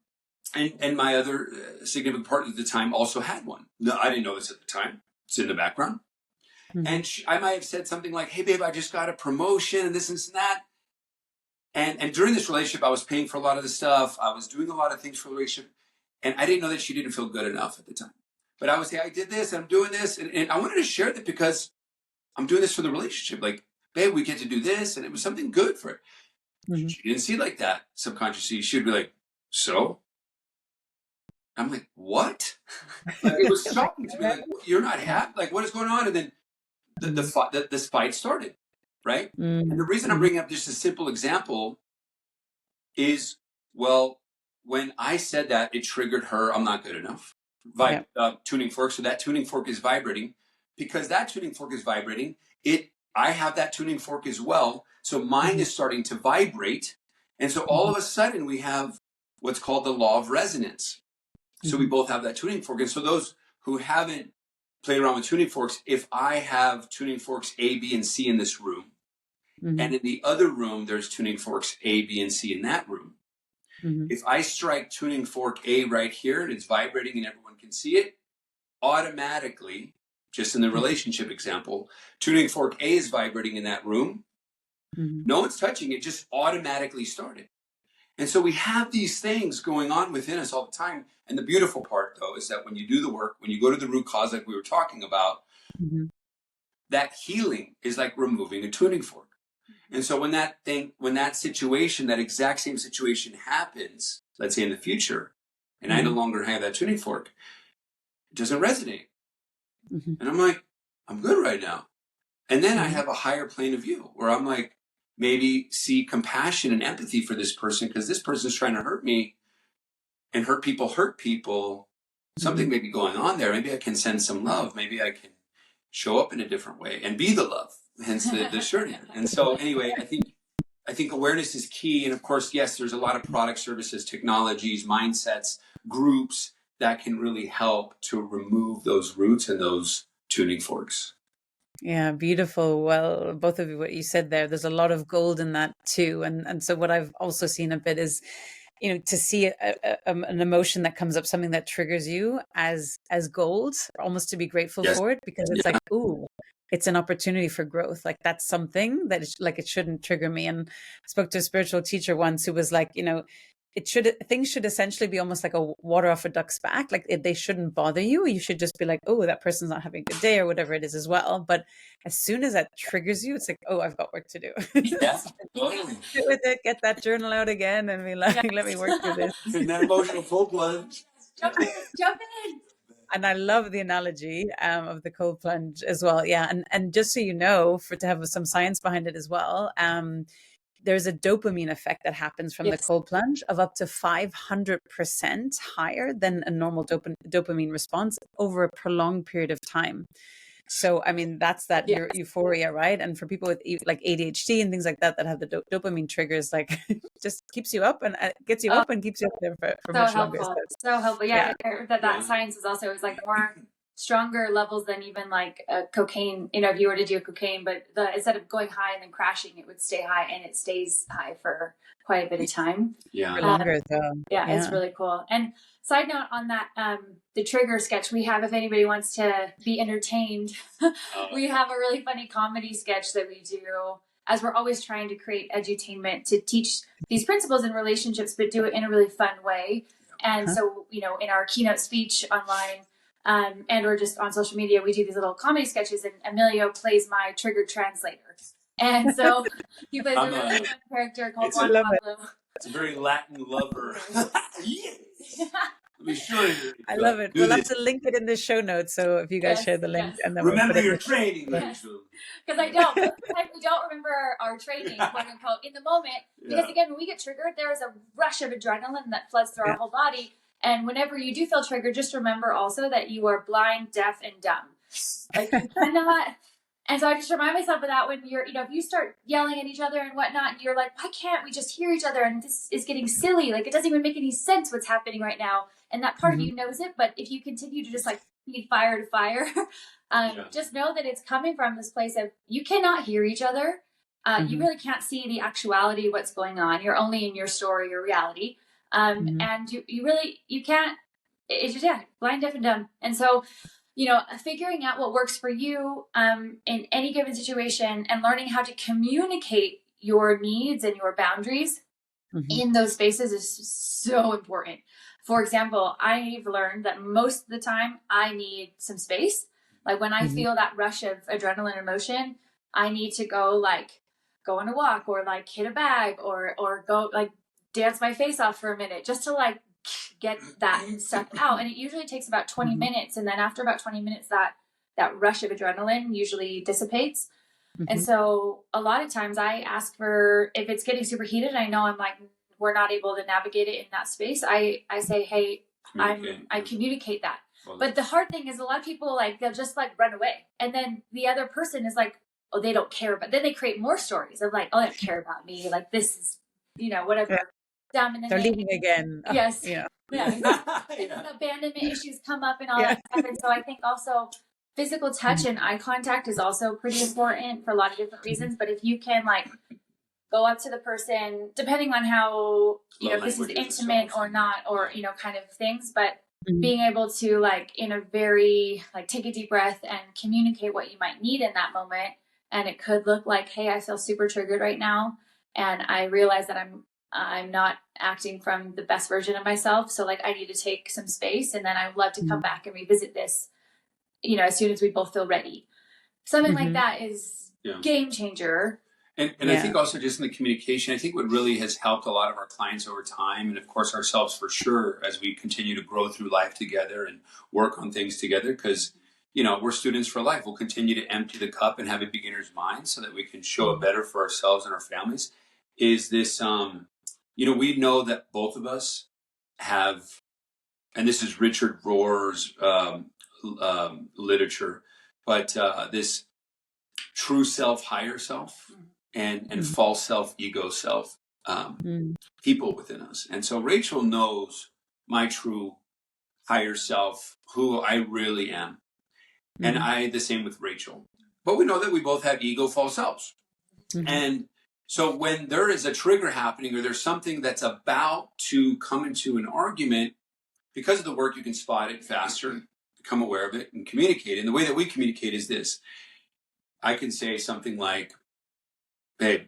my other significant partner at the time also had one. No, I didn't know this at the time. It's in the background. And I might have said something like, hey, babe, I just got a promotion and this and that. And during this relationship, I was paying for a lot of the stuff. I was doing a lot of things for the relationship. And I didn't know that she didn't feel good enough at the time. But I would say, I did this, and I'm doing this. And I wanted to share that because I'm doing this for the relationship. Like, babe, we get to do this. And it was something good for it. She didn't see it like that subconsciously. She'd be like, so? I'm like, what? Like, it was shocking to me. Like, you're not happy? Like, what is going on? And then this fight started, right? And the reason I'm bringing up just a simple example is, well, when I said that, it triggered her, I'm not good enough. Tuning fork. So that tuning fork is vibrating. Because that tuning fork is vibrating, I have that tuning fork as well. So mine is starting to vibrate. And so all of a sudden we have what's called the law of resonance. So we both have that tuning fork. And so those who haven't played around with tuning forks, if I have tuning forks A, B, and C in this room, and in the other room, there's tuning forks A, B, and C in that room. If I strike tuning fork A right here and it's vibrating and everyone can see it, automatically, just in the relationship example, tuning fork A is vibrating in that room. No one's touching it, just automatically started. And so we have these things going on within us all the time. And the beautiful part, though, is that when you do the work, when you go to the root cause, like we were talking about, that healing is like removing a tuning fork. And so when that situation, that exact same situation happens, let's say in the future, and I no longer have that tuning fork, it doesn't resonate. And I'm like, I'm good right now. And then I have a higher plane of view where I'm like, maybe see compassion and empathy for this person because this person's trying to hurt me, and hurt people. Something may be going on there. Maybe I can send some love. Maybe I can show up in a different way and be the love, hence the shirt. And so anyway, I think awareness is key. And of course, yes, there's a lot of product, services, technologies, mindsets, groups that can really help to remove those roots and those tuning forks. Yeah, beautiful. Well, both of you, what you said there's a lot of gold in that too. And so what I've also seen a bit is, to see an emotion that comes up, something that triggers you as gold, almost to be grateful for it, because it's like, ooh, it's an opportunity for growth. Like that's something that it shouldn't trigger me. And I spoke to a spiritual teacher once who was like, things should essentially be almost like a water off a duck's back. Like they shouldn't bother you. You should just be like, oh, that person's not having a good day or whatever it is as well. But as soon as that triggers you, it's like, oh, I've got work to do. Yeah, totally. Sit with it, get that journal out again and be like, let me work through this. And that emotional full plunge. Jump in. And I love the analogy of the cold plunge as well. Yeah. And just so you know, to have some science behind it as well, there's a dopamine effect that happens from the cold plunge of up to 500% higher than a normal dopamine response over a prolonged period of time. So, I mean, that's that euphoria, right? And for people with like ADHD and things like that have the dopamine triggers, like just keeps you up and gets you up and keeps you up there for so much helpful. longer. So helpful. Yeah, I heard that science is like more stronger levels than even like cocaine, if you were to do cocaine, but instead of going high and then crashing, it would stay high, and it stays high for quite a bit of time. Yeah. For longer though. Yeah, it's really cool. And side note on that, the trigger sketch we have, if anybody wants to be entertained, we have a really funny comedy sketch that we do, as we're always trying to create edutainment to teach these principles in relationships, but do it in a really fun way. And so, in our keynote speech online, and or just on social media, we do these little comedy sketches, and Emilio plays my trigger translator. And so he plays a really fun character called Juan Pablo. It's a very Latin lover. Yes. Let me show you. I love it. We'll have to link it in the show notes. So if you guys share the link, and then remember your training, Rachel. Because I don't. We don't remember our training, quote unquote, in the moment. Because again, when we get triggered, there is a rush of adrenaline that floods through our whole body. And whenever you do feel triggered, just remember also that you are blind, deaf, and dumb. Like you cannot. And so I just remind myself of that when you're, if you start yelling at each other and whatnot, and you're like, why can't we just hear each other? And this is getting silly. Like it doesn't even make any sense what's happening right now. And that part of you knows it. But if you continue to just like feed fire to fire, just know that it's coming from this place of you cannot hear each other. You really can't see the actuality of what's going on. You're only in your story, your reality. And you can't, it's just, blind, deaf, and dumb. And so, figuring out what works for you in any given situation and learning how to communicate your needs and your boundaries in those spaces is so important. For example, I've learned that most of the time I need some space. Like when I feel that rush of adrenaline emotion, I need to go on a walk or like hit a bag or go like dance my face off for a minute just to like get that stuff out. And it usually takes about 20 minutes. And then after about 20 minutes, that rush of adrenaline usually dissipates. And so a lot of times I ask for, if it's getting super heated, I know I'm like, we're not able to navigate it in that space. I say, hey, I communicate that. But the hard thing is a lot of people they'll just run away. And then the other person is like, oh, they don't care. But then they create more stories of like, oh, they don't care about me. Like this is, whatever. Yeah. And then they're leaving again. Yes. And abandonment issues come up and all that stuff. And so I think also physical touch and eye contact is also pretty important for a lot of different reasons. But if you can go up to the person, depending on how, if this is intimate or not, or, kind of things, but being able to in a very take a deep breath and communicate what you might need in that moment And it could look like, hey, I feel super triggered right now. And I realize that I'm not acting from the best version of myself. So like I need to take some space, and then I would love to come back and revisit this, as soon as we both feel ready. Something like that is game changer. And I think also just in the communication, I think what really has helped a lot of our clients over time, and of course ourselves for sure, as we continue to grow through life together and work on things together, because we're students for life. We'll continue to empty the cup and have a beginner's mind so that we can show it better for ourselves and our families. Is this, we know that both of us have, and this is Richard Rohr's literature, but this true self, higher self, and false self, ego self, people within us. And so Rachel knows my true higher self, who I really am. And I, the same with Rachel. But we know that we both have ego, false selves. And so when there is a trigger happening, or there's something that's about to come into an argument, because of the work, you can spot it faster, become aware of it, and communicate. And the way that we communicate is this. I can say something like, babe,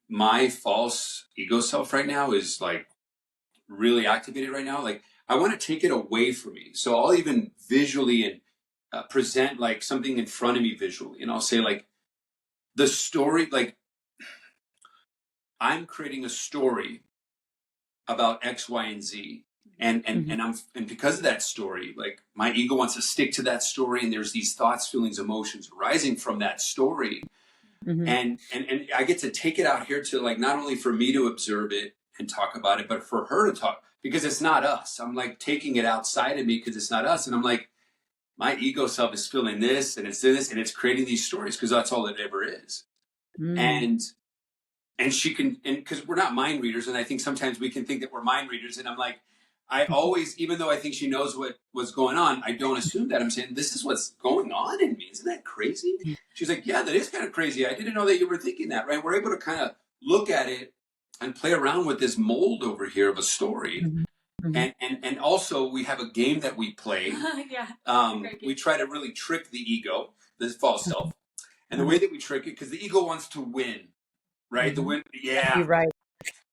my false ego self right now is like really activated right now. Like I want to take it away from me. So I'll even visually and present like something in front of me visually. And I'll say like the story, like I'm creating a story about X, Y, and Z. And because of that story, like my ego wants to stick to that story. And there's these thoughts, feelings, emotions arising from that story. And I get to take it out here to like, not only for me to observe it and talk about it, but for her to talk, because it's not us. I'm like taking it outside of me because it's not us. And I'm like, my ego self is feeling this and it's this and it's creating these stories because that's all it ever is. And she can, and because we're not mind readers. And I think sometimes we can think that we're mind readers. And I'm like, I always, even though I think she knows what's going on, I don't assume that. I'm saying, this is what's going on in me. Isn't that crazy? She's like, yeah, that is kind of crazy. I didn't know that you were thinking that, right? We're able to kind of look at it and play around with this mold over here of a story. And also we have a game that we play. We try to really trick the ego, this false self. And the way that we trick it, because the ego wants to win, right? The win, You're right.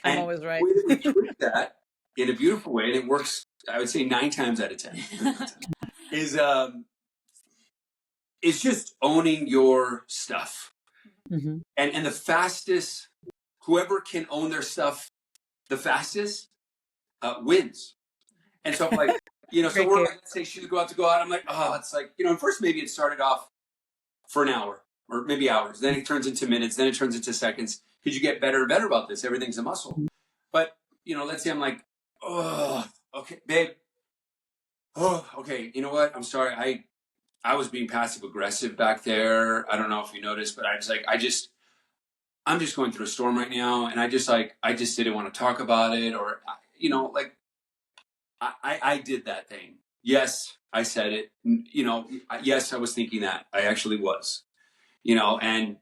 I'm always right. The way that we trick that in a beautiful way, and it works, I would say 9 times out of 10, is just owning your stuff. And the fastest, whoever can own their stuff the fastest wins. And so I'm like, so we're like, let's say she'd go out. I'm like, oh, it's like, and first maybe it started off for an hour or maybe hours. Then it turns into minutes. Then it turns into seconds. Because you get better and better about this. Everything's a muscle. But, let's say I'm like, oh, okay, babe. Oh, okay. You know what? I'm sorry. I was being passive aggressive back there. I don't know if you noticed, but I was like, I'm just going through a storm right now. And I just didn't want to talk about it. Or, like, I did that thing. Yes, I said it. Yes, I was thinking that. I actually was, and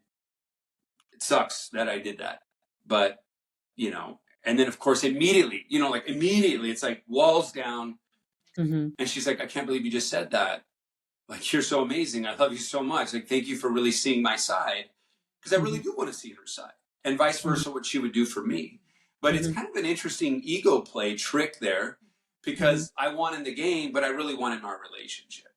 it sucks that I did that. But, and then of course immediately, it's like walls down. And she's like, I can't believe you just said that. Like, you're so amazing. I love you so much. Like, thank you for really seeing my side. Because I really do want to see her side. And vice versa, what she would do for me. But it's kind of an interesting ego play trick there. Because I won in the game, but I really won in our relationship.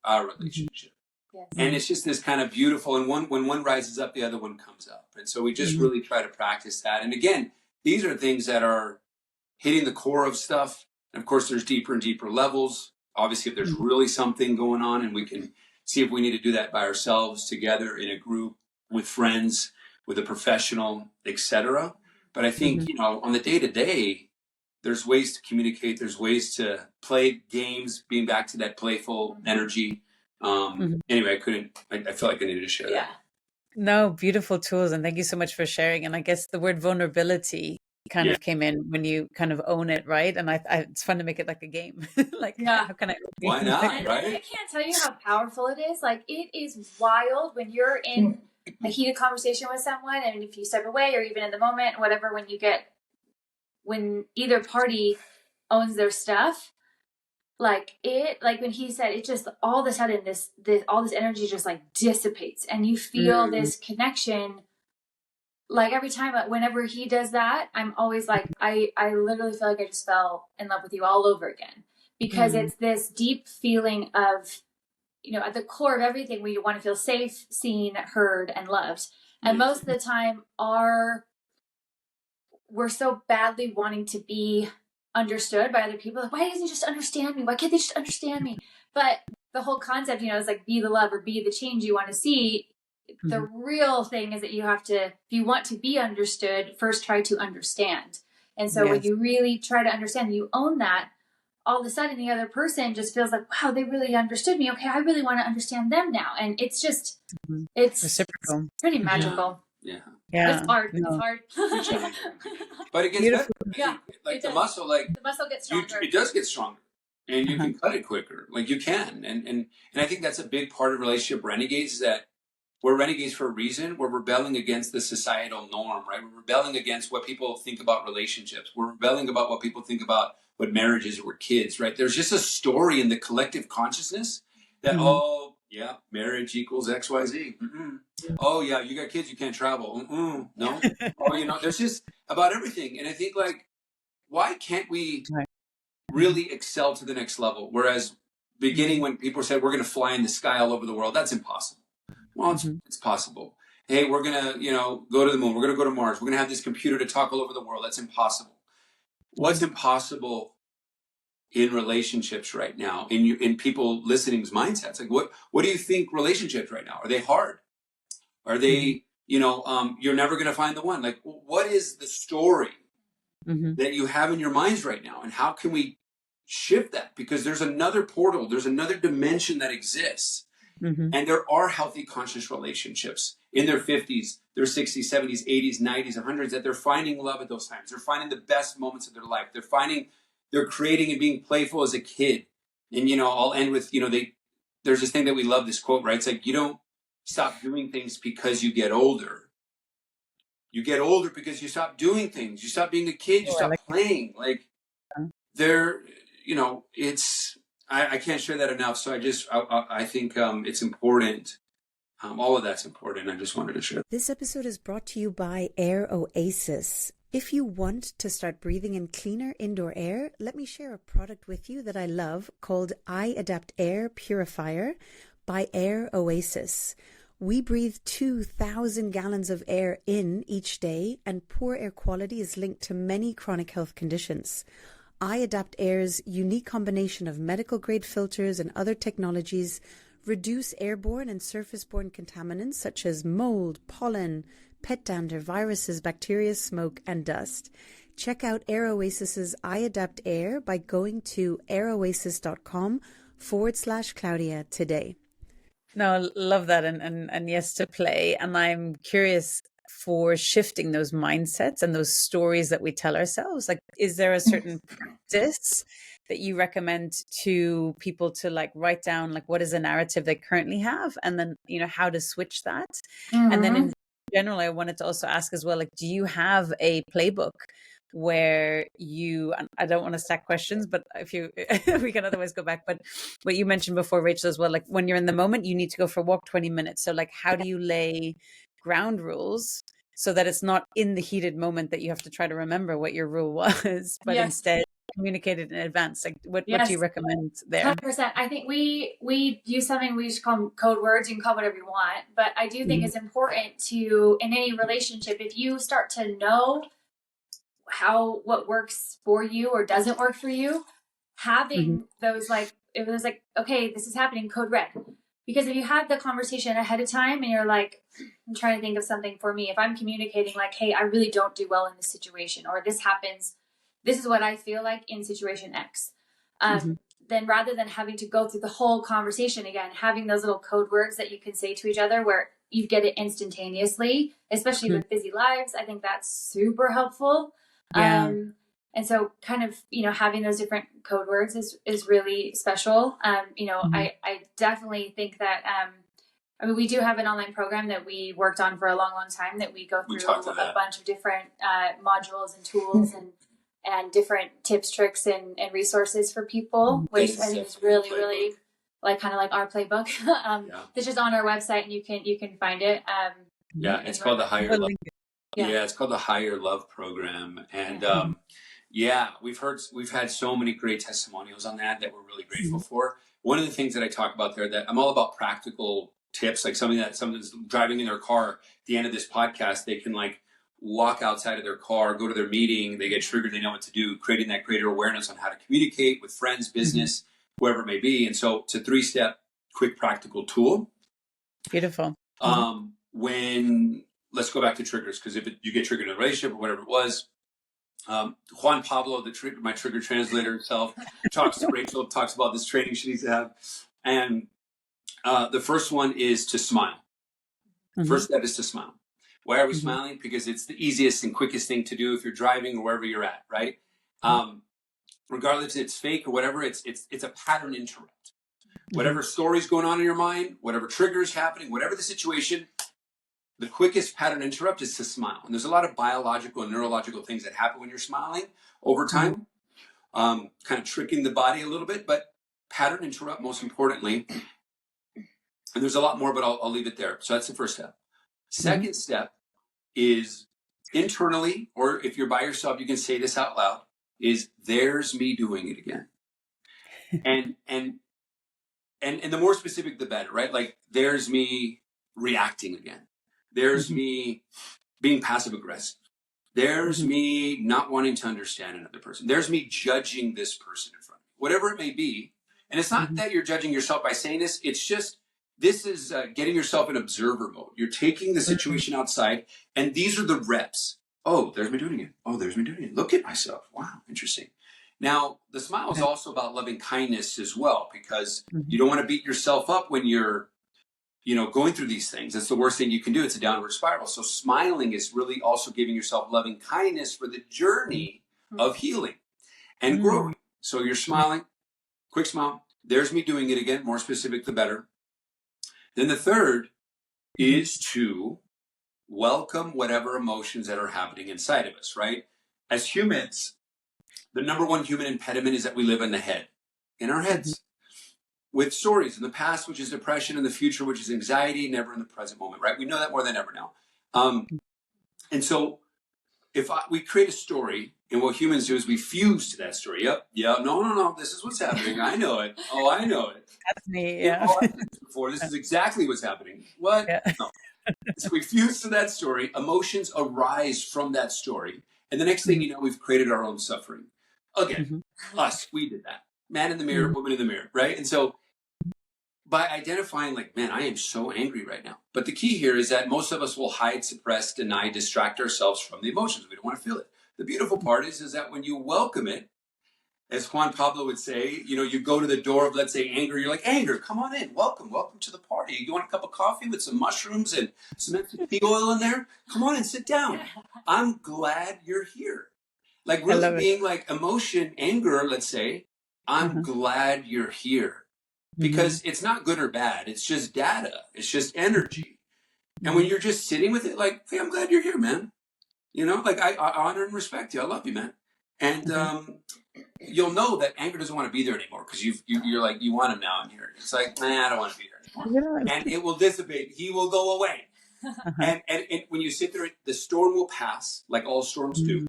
Yes. And it's just this kind of beautiful, and when one rises up, the other one comes up. And so we just really try to practice that. And again, these are things that are hitting the core of stuff. And of course, there's deeper and deeper levels. Obviously, if there's really something going on, and we can see if we need to do that by ourselves, together, in a group, with friends, with a professional, etc. But I think, on the day-to-day, there's ways to communicate. There's ways to play games, being back to that playful energy. Anyway, I feel like I needed to share that. No, beautiful tools. And thank you so much for sharing. And I guess the word vulnerability kind of came in when you kind of own it, right? And it's fun to make it like a game. Like, how can I? Why not, right? I can't tell you how powerful it is. Like, it is wild when you're in a heated conversation with someone, and if you step away, or even in the moment, whatever, when either party owns their stuff, like when he said it, just all of a sudden all this energy just like dissipates and you feel this connection. Like every time, whenever he does that, I'm always like, I literally feel like I just fell in love with you all over again, because it's this deep feeling of, at the core of everything, we want to feel safe, seen, heard, and loved. And most of the time we're so badly wanting to be understood by other people. Like, why doesn't he just understand me? Why can't they just understand me? But the whole concept, is like, be the love or be the change you want to see. The real thing is that you have to, if you want to be understood, first try to understand. And so when you really try to understand, you own that, all of a sudden the other person just feels like, wow, they really understood me. Okay, I really want to understand them now. And it's just, it's reciprocal. pretty magical. Yeah. It's hard. No. It's hard. But it gets Beautiful. better. Yeah, Like the muscle, like the muscle gets stronger. it does get stronger, and you can cut it quicker. Like you can, and I think that's a big part of relationship renegades, is that we're renegades for a reason. We're rebelling against the societal norm, right? We're rebelling against what people think about relationships. We're rebelling about what people think about what marriage is or kids, right? There's just a story in the collective consciousness that, oh, yeah, marriage equals XYZ. Oh, yeah, you got kids, you can't travel. No. Oh, there's just about everything. And I think, like, why can't we really excel to the next level? Whereas beginning when people said, we're going to fly in the sky all over the world, that's impossible. Well, it's possible. Hey, we're going to, go to the moon. We're going to go to Mars. We're going to have this computer to talk all over the world. That's impossible. What's impossible in relationships right now, in people listening's mindsets? Like, what do you think relationships right now? Are they hard? Are they, you're never going to find the one? Like, what is the story that you have in your minds right now? And how can we shift that? Because there's another portal, there's another dimension that exists. And there are healthy, conscious relationships in their 50s, their 60s, 70s, 80s, 90s, and 100s, that they're finding love at those times. They're finding the best moments of their life. They're creating and being playful as a kid. And, I'll end with, there's this thing that we love, this quote, right? It's like, you don't stop doing things because you get older. You get older because you stop doing things. You stop being a kid. You stop playing. Like, it's, I can't share that enough. So I think it's important. All of that's important. I just wanted to share. This episode is brought to you by Air Oasis. If you want to start breathing in cleaner indoor air, let me share a product with you that I love called I Adapt Air Purifier by Air Oasis. We breathe 2,000 gallons of air in each day, and poor air quality is linked to many chronic health conditions. I Adapt Air's unique combination of medical-grade filters and other technologies reduce airborne and surface-borne contaminants such as mold, pollen, pet dander, viruses, bacteria, smoke, and dust. Check out Air Oasis's I Adapt Air by going to airoasis.com/Claudia today. No, love that, and yes to play. And I'm curious for shifting those mindsets and those stories that we tell ourselves. Like, is there a certain practice that you recommend to people to like write down, like, what is a narrative they currently have, and then how to switch that? And then in general, I wanted to also ask as well, like, do you have a playbook where I don't want to stack questions, but if you we can otherwise go back, but what you mentioned before, Rachel, as well, like when you're in the moment, you need to go for a walk 20 minutes. So like, how do you lay ground rules so that it's not in the heated moment that you have to try to remember what your rule was, but instead communicate it in advance? Like, what do you recommend there? 100%. I think we use something we just call them code words. You can call whatever you want, but I do think it's important to, in any relationship, if you start to know what works for you or doesn't work for you, having those, like, it was like, okay, this is happening, code red. Because if you have the conversation ahead of time and you're like, I'm trying to think of something for me, if I'm communicating like, hey, I really don't do well in this situation, or this happens, this is what I feel like in situation X. Then rather than having to go through the whole conversation again, having those little code words that you can say to each other where you get it instantaneously, especially with busy lives, I think that's super helpful. And so kind of, having those different code words is really special. I definitely think that, we do have an online program that we worked on for a long, long time that we go through a bunch of different modules and tools. And and different tips, tricks, and resources for people, which I think is really, really like kind of like our playbook. That's just on our website, and you can find it. It's called the Higher Love. Yeah, it's called the Higher Love Program, and we've had so many great testimonials on that we're really grateful for. One of the things that I talk about there, that I'm all about practical tips, like someone's driving in their car. At the end of this podcast, they can like walk outside of their car, go to their meeting, they get triggered, they know what to do, creating that greater awareness on how to communicate with friends, business, whoever it may be. And so it's a 3-step quick practical tool. Beautiful. When let's go back to triggers, because if you get triggered in a relationship or whatever it was, Juan Pablo, my trigger translator himself, talks to Rachel, talks about this training she needs to have. And the first one is to smile. First step is to smile. Why are we smiling? Because it's the easiest and quickest thing to do if you're driving or wherever you're at, right? Regardless if it's fake or whatever, it's a pattern interrupt. Whatever story's going on in your mind, whatever trigger is happening, whatever the situation, the quickest pattern interrupt is to smile. And there's a lot of biological and neurological things that happen when you're smiling over time, kind of tricking the body a little bit, but pattern interrupt most importantly. And there's a lot more, but I'll leave it there. So that's the first step. Second step is internally, or if you're by yourself, you can say this out loud, is there's me doing it again. And the more specific, the better, right? Like there's me reacting again. There's me being passive aggressive. There's me not wanting to understand another person. There's me judging this person in front of me, whatever it may be. And it's not that you're judging yourself by saying this. It's just, this is getting yourself in observer mode. You're taking the situation outside, and these are the reps. Oh, there's me doing it. Oh, there's me doing it. Look at myself. Wow, interesting. Now, the smile is also about loving kindness as well, because you don't want to beat yourself up when you're, going through these things. That's the worst thing you can do. It's a downward spiral. So smiling is really also giving yourself loving kindness for the journey of healing and growing. So you're smiling, quick smile. There's me doing it again. More specific, the better. Then the third is to welcome whatever emotions that are happening inside of us, right? As humans, the number one human impediment is that we live in the head, in our heads, with stories in the past, which is depression, in the future, which is anxiety, never in the present moment, right? We know that more than ever now. And so if we create a story, and what humans do is we fuse to that story. No, this is what's happening. I know it. Oh, I know it. That's me, yeah. Oh, I've done this before. This is exactly what's happening. What? Yeah. No. So we fuse to that story. Emotions arise from that story. And the next thing you know, we've created our own suffering. Again, us, we did that. Man in the mirror, woman in the mirror, right? And so by identifying like, man, I am so angry right now. But the key here is that most of us will hide, suppress, deny, distract ourselves from the emotions. We don't want to feel it. The beautiful part is that when you welcome it, as Juan Pablo would say, you go to the door of, let's say, anger. You're like, anger, come on in. Welcome to the party. You want a cup of coffee with some mushrooms and some MCT oil in there? Come on and sit down. I'm glad you're here. Like really being like emotion, anger, let's say, I'm glad you're here. Because it's not good or bad. It's just data. It's just energy. And when you're just sitting with it, like, hey, I'm glad you're here, man. Like I honor and respect you. I love you, man. And you'll know that anger doesn't want to be there anymore because you're like, you want him now in here. It's like, I don't want to be there anymore. And it will dissipate. He will go away. And when you sit there, the storm will pass, like all storms do.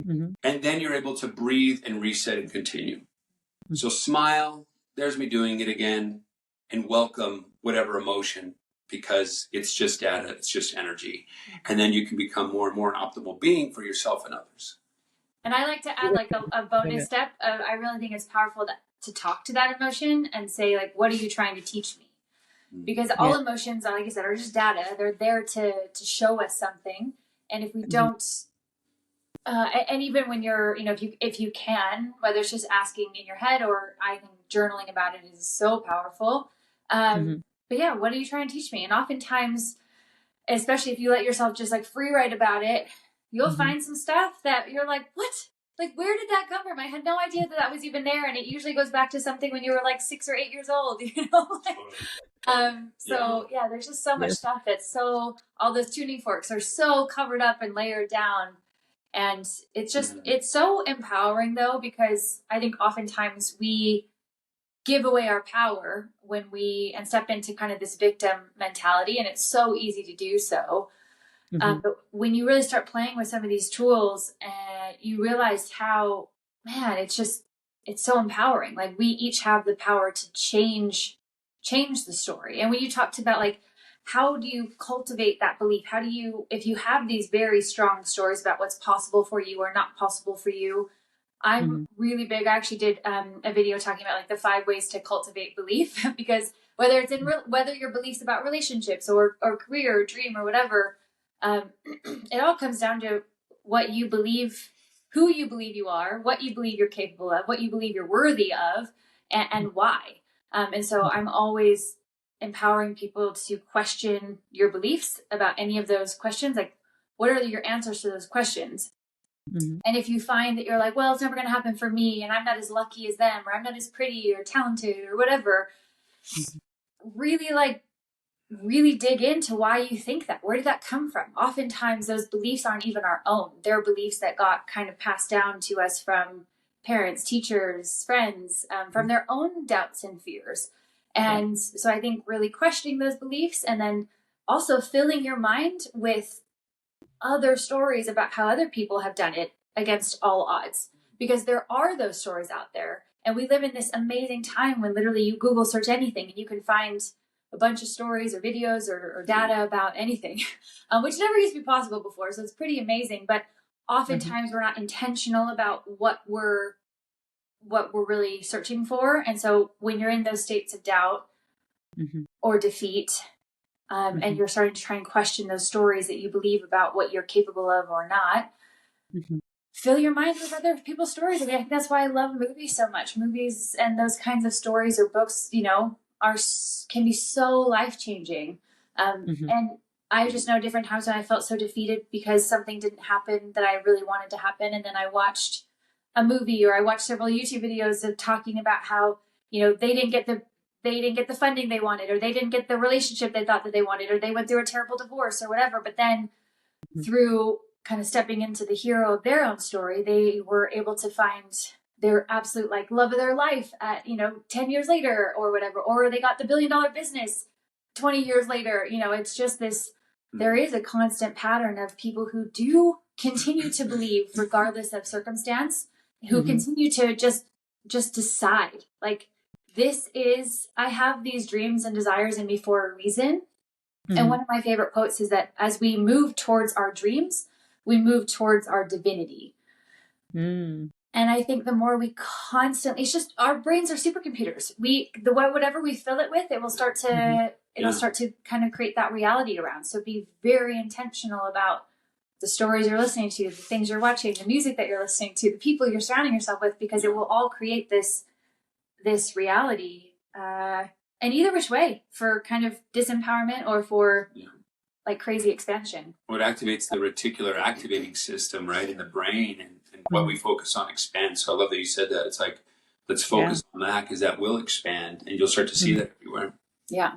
And then you're able to breathe and reset and continue. So smile. There's me doing it again, and welcome whatever emotion, because it's just data, it's just energy. And then you can become more and more an optimal being for yourself and others. And I like to add like a bonus step. I really think it's powerful to talk to that emotion and say, like, what are you trying to teach me? Because all emotions, like I said, are just data. They're there to show us something. And if we don't, and even when you're, if you can, whether it's just asking in your head or I think journaling about it is so powerful. But yeah, what are you trying to teach me? And oftentimes, especially if you let yourself just like free write about it, you'll find some stuff that you're like, what? Like, where did that come from? I had no idea that was even there. And it usually goes back to something when you were like 6 or 8 years old, So yeah, there's just so much stuff that's all those tuning forks are so covered up and layered down. And it's so empowering though, because I think oftentimes we give away our power and step into kind of this victim mentality, and it's so easy to do so. But when you really start playing with some of these tools, you realize how, man, it's so empowering. Like, we each have the power to change the story. And when you talked about, like, how do you cultivate that belief? How do you, if you have these very strong stories about what's possible for you or not possible for you, I'm really big. I actually did a video talking about like the 5 ways to cultivate belief, because whether it's whether your beliefs about relationships or career or dream or whatever, it all comes down to what you believe, who you believe you are, what you believe you're capable of, what you believe you're worthy of, and why. And so I'm always empowering people to question your beliefs about any of those questions. Like, what are your answers to those questions? And if you find that you're like, well, it's never going to happen for me, and I'm not as lucky as them, or I'm not as pretty or talented or whatever, really dig into why you think that. Where did that come from? Oftentimes those beliefs aren't even our own. They're beliefs that got kind of passed down to us from parents, teachers, friends, from their own doubts and fears. And so I think really questioning those beliefs, and then also filling your mind with other stories about how other people have done it against all odds, because there are those stories out there. And we live in this amazing time when literally you Google search anything and you can find a bunch of stories or videos or data about anything, which never used to be possible before. So it's pretty amazing. But oftentimes we're not intentional about what we're really searching for. And so when you're in those states of doubt or defeat, and you're starting to try and question those stories that you believe about what you're capable of or not, fill your mind with other people's stories. I mean, I think that's why I love movies so much. Movies and those kinds of stories or books, can be so life-changing. And I just know different times when I felt so defeated because something didn't happen that I really wanted to happen. And then I watched a movie, or I watched several YouTube videos of talking about how, they didn't get the funding they wanted, or they didn't get the relationship they thought that they wanted, or they went through a terrible divorce or whatever. But then through kind of stepping into the hero of their own story, they were able to find their absolute like love of their life at, 10 years later or whatever, or they got the $1 billion business 20 years later. It's just this, there is a constant pattern of people who do continue to believe regardless of circumstance, who continue to just decide like, I have these dreams and desires in me for a reason. And one of my favorite quotes is that as we move towards our dreams, we move towards our divinity. And I think the more we constantly, it's just, our brains are supercomputers. Whatever we fill it with, it will start to kind of create that reality around. So be very intentional about the stories you're listening to, the things you're watching, the music that you're listening to, the people you're surrounding yourself with, because it will all create this reality, and either which way, for kind of disempowerment or for like crazy expansion. What activates the reticular activating system, right, in the brain, and what we focus on expands. So I love that you said that. It's like, let's focus on that, because that will expand, and you'll start to see that everywhere. Yeah.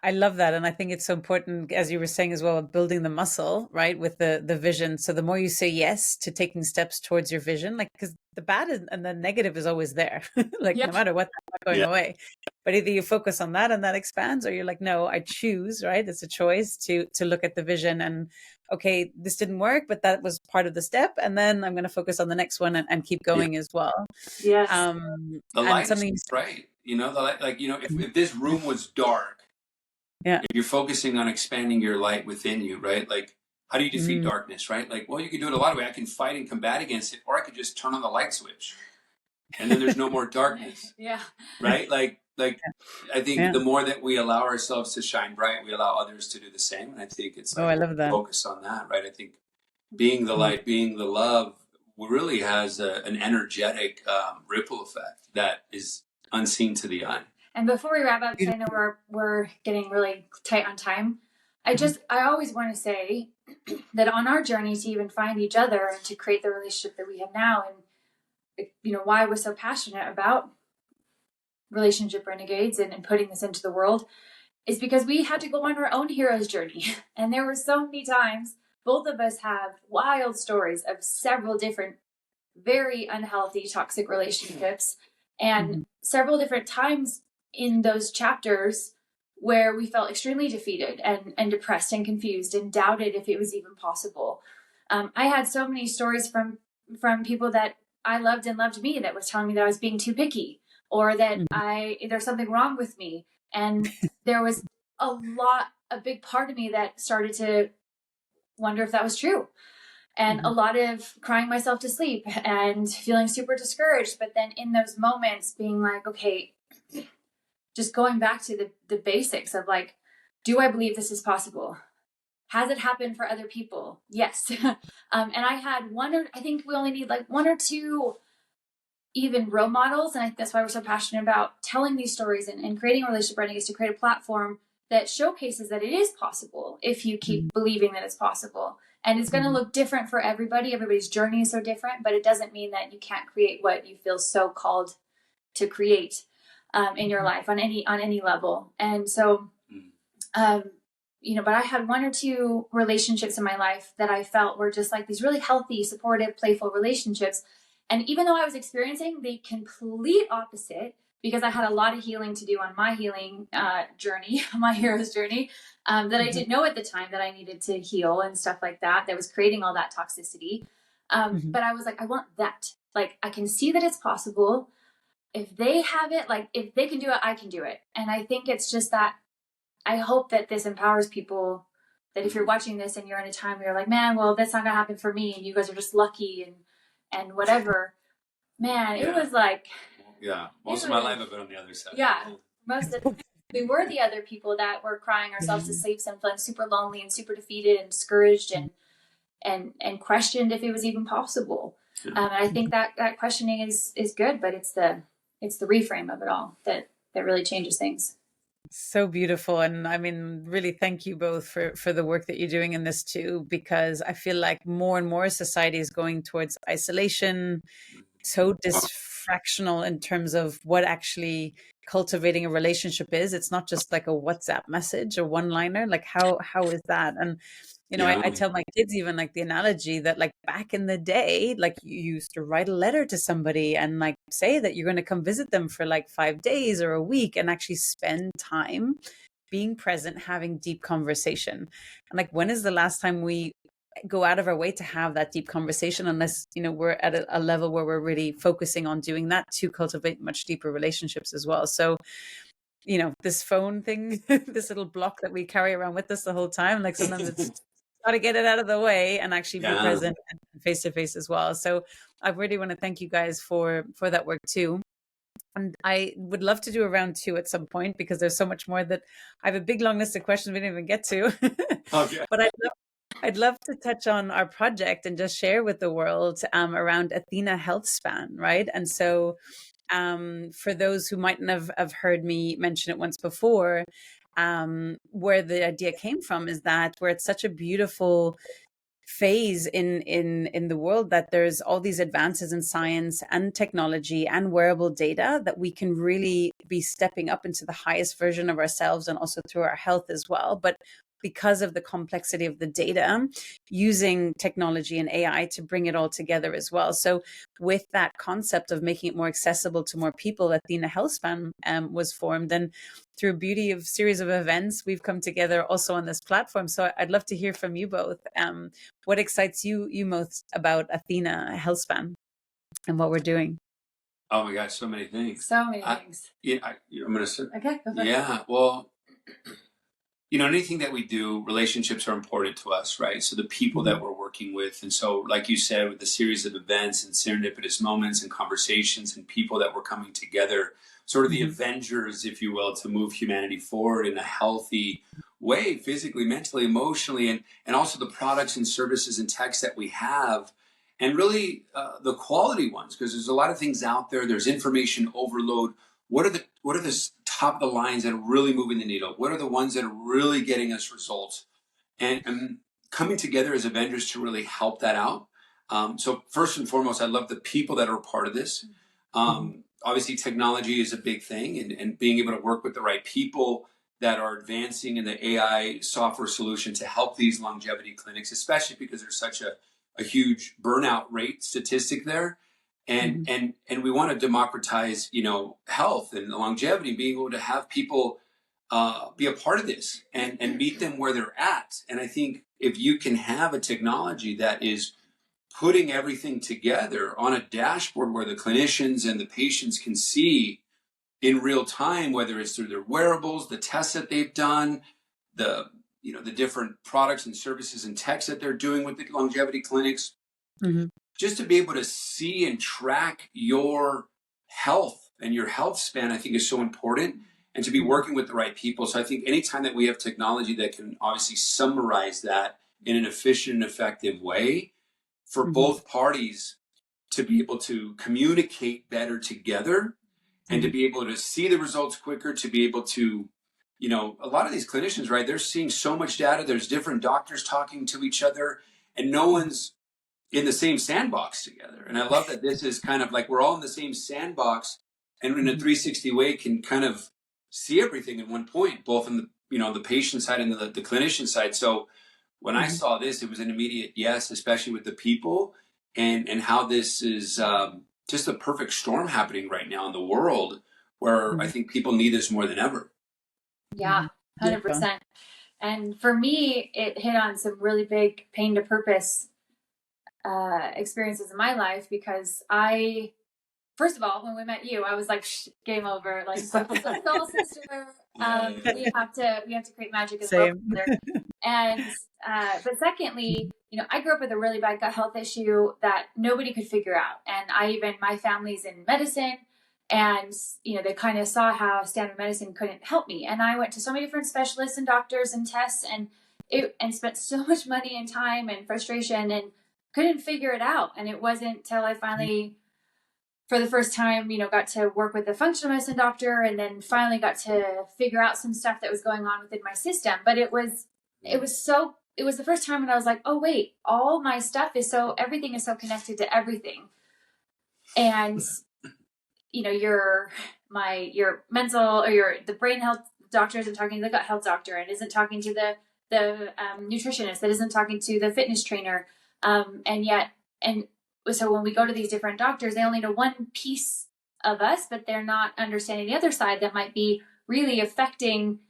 I love that. And I think it's so important, as you were saying as well, building the muscle, right, with the vision. So the more you say yes to taking steps towards your vision, like, because the bad and the negative is always there, like no matter what, that's not going away. But either you focus on that and that expands, or you're like, no, I choose, right? It's a choice to look at the vision and, okay, this didn't work, but that was part of the step. And then I'm going to focus on the next one and keep going as well. Yes. The light is bright, the light, like, if this room was dark, if you're focusing on expanding your light within you, right? Like, how do you defeat darkness, right? Like, well, you can do it a lot of ways. I can fight and combat against it, or I could just turn on the light switch, and then there's no more darkness. Right? Like I think the more that we allow ourselves to shine bright, we allow others to do the same. And I think it's like, I love that. Focus on that, right? I think being the light, being the love, really has an energetic ripple effect that is unseen to the eye. And before we wrap up, because I know we're getting really tight on time, I always want to say that on our journey to even find each other and to create the relationship that we have now, and why we're so passionate about Relationship Renegades and putting this into the world, is because we had to go on our own hero's journey. And there were so many times both of us have wild stories of several different very unhealthy, toxic relationships, and several different times in those chapters where we felt extremely defeated and depressed and confused and doubted if it was even possible. I had so many stories from people that I loved and loved me that was telling me that I was being too picky, or that there's something wrong with me. And there was a big part of me that started to wonder if that was true. And a lot of crying myself to sleep and feeling super discouraged. But then in those moments being like, okay, just going back to the basics of like, do I believe this is possible? Has it happened for other people? Yes. And I had I think we only need like one or two even role models. And that's why we're so passionate about telling these stories and creating a relationship Renegades, to create a platform that showcases that it is possible if you keep believing that it's possible. And it's going to look different for everybody. Everybody's journey is so different, but it doesn't mean that you can't create what you feel so called to create in your life on any level. And so, but I had one or two relationships in my life that I felt were just like these really healthy, supportive, playful relationships. And even though I was experiencing the complete opposite, because I had a lot of healing to do on my healing journey, my hero's journey, that I didn't know at the time that I needed to heal and stuff like that was creating all that toxicity. But I was like, I want that. Like, I can see that it's possible. If they have it, like, if they can do it, I can do it. And I think it's just that I hope that this empowers people, that if you're watching this and you're in a time where you're like, man, well, that's not going to happen for me, and you guys are just lucky and whatever. Man, it was like... Yeah, most of my life I've been on the other side. Yeah, most of we were the other people that were crying ourselves to sleep and feeling super lonely and super defeated and discouraged and questioned if it was even possible. And I think that questioning is good, but it's the reframe of it all that really changes things. So beautiful. And I mean, really thank you both for the work that you're doing in this too, because I feel like more and more society is going towards isolation, so dysfunctional in terms of what actually cultivating a relationship is. It's not just like a WhatsApp message or one-liner. Like how is that? And I tell my kids even like the analogy that like back in the day, like you used to write a letter to somebody and like say that you're going to come visit them for like 5 days or a week and actually spend time being present, having deep conversation. And like, when is the last time we go out of our way to have that deep conversation, unless we're at a level where we're really focusing on doing that to cultivate much deeper relationships as well. So this phone thing, this little block that we carry around with us the whole time, like sometimes it's got to get it out of the way and actually be present and face to face as well. So I really want to thank you guys for that work too. And I would love to do a round 2 at some point, because there's so much more that I have a big long list of questions we didn't even get to. Okay. But I'd love to touch on our project and just share with the world around Athena Health Span, right? And so for those who mightn't have heard me mention it once before, where the idea came from is that we're at such a beautiful phase in the world that there's all these advances in science and technology and wearable data that we can really be stepping up into the highest version of ourselves, and also through our health as well. But because of the complexity of the data, using technology and AI to bring it all together as well. So with that concept of making it more accessible to more people, Athena Healthspan was formed. And through a beauty of series of events, we've come together also on this platform. So I'd love to hear from you both. What excites you most about Athena Healthspan and what we're doing? Oh my gosh, so many things. So many things. I'm going to say. Okay. Yeah, well, anything that we do, relationships are important to us, right? So the people that we're working with. And so, like you said, with the series of events and serendipitous moments and conversations and people that were coming together, sort of the Avengers, if you will, to move humanity forward in a healthy way, physically, mentally, emotionally, and also the products and services and techs that we have, and really the quality ones, because there's a lot of things out there. There's information overload. What are the top of the lines that are really moving the needle? What are the ones that are really getting us results? And coming together as Avengers to really help that out. So first and foremost, I love the people that are a part of this. Obviously, technology is a big thing, and being able to work with the right people that are advancing in the AI software solution to help these longevity clinics, especially because there's such a huge burnout rate statistic there. And we want to democratize, health and longevity, being able to have people be a part of this and meet them where they're at. And I think if you can have a technology that is putting everything together on a dashboard where the clinicians and the patients can see in real time, whether it's through their wearables, the tests that they've done, the the different products and services and techs that they're doing with the longevity clinics, just to be able to see and track your health and your health span, I think is so important, and to be working with the right people. So I think anytime that we have technology that can obviously summarize that in an efficient and effective way for both parties to be able to communicate better together and to be able to see the results quicker, to be able to, a lot of these clinicians, right, they're seeing so much data. There's different doctors talking to each other, and no one's in the same sandbox together. And I love that this is kind of like we're all in the same sandbox, and in a 360 way can kind of see everything at one point, both in the patient side and the clinician side. So when I saw this, it was an immediate yes, especially with the people and how this is just a perfect storm happening right now in the world, where I think people need this more than ever. Yeah, 100%. And for me, it hit on some really big pain to purpose experiences in my life, because first of all, when we met you, I was like, game over, like soul sister. We have to create magic in the world together. And but secondly, I grew up with a really bad gut health issue that nobody could figure out, and my family's in medicine, and they kind of saw how standard medicine couldn't help me, and I went to so many different specialists and doctors and tests, and spent so much money and time and frustration and couldn't figure it out. And it wasn't till I finally, for the first time, got to work with a functional medicine doctor, and then finally got to figure out some stuff that was going on within my system. But it was the first time when I was like, oh wait, all my stuff everything is so connected to everything. And your mental or the brain health doctor isn't talking to the gut health doctor, and isn't talking to the nutritionist, that isn't talking to the fitness trainer. So when we go to these different doctors, they only know one piece of us, but they're not understanding the other side that might be really affecting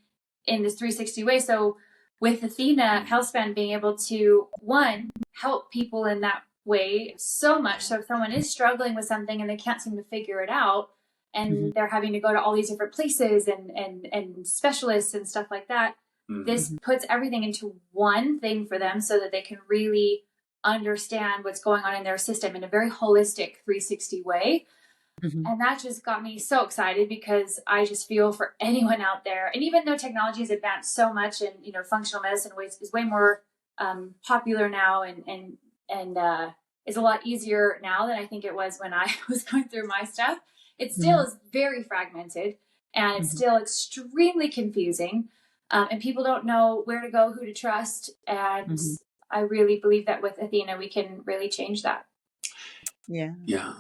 in this 360 way. So with Athena HealthSpan being able to, one, help people in that way so much. So if someone is struggling with something and they can't seem to figure it out, and they're having to go to all these different places and specialists and stuff like that, this puts everything into one thing for them so that they can really understand what's going on in their system in a very holistic 360 way. And that just got me so excited, because I just feel for anyone out there. And even though technology has advanced so much, and functional medicine is way more popular now, and is a lot easier now than I think it was when I was going through my stuff, it still is very fragmented, and it's still extremely confusing, and people don't know where to go, who to trust. And I really believe that with Athena, we can really change that. Yeah.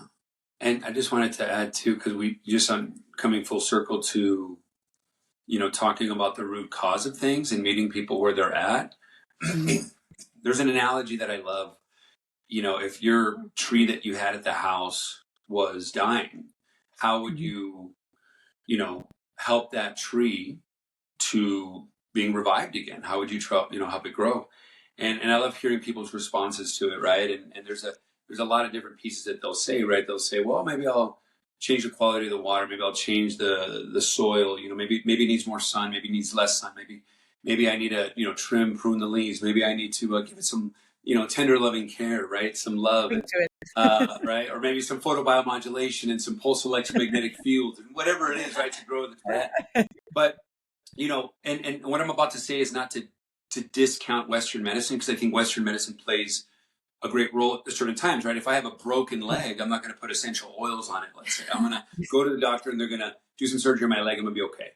And I just wanted to add too, because we just coming full circle to, talking about the root cause of things and meeting people where they're at. There's an analogy that I love. If your tree that you had at the house was dying, how would you, help that tree to being revived again? How would you help it grow? And I love hearing people's responses to it, right? And there's a lot of different pieces that they'll say, right? They'll say, well, maybe I'll change the quality of the water. Maybe I'll change the soil. Maybe it needs more sun. Maybe it needs less sun. Maybe I need to, trim, prune the leaves. Maybe I need to give it some, tender, loving care, right? Some love, right? Or maybe some photobiomodulation and some pulse electromagnetic fields and whatever it is, right, to grow the plant. But, and what I'm about to say is not to discount Western medicine, because I think Western medicine plays a great role at certain times, right? If I have a broken leg, I'm not going to put essential oils on it, let's say. I'm going to go to the doctor and they're going to do some surgery on my leg. I'm going to be okay.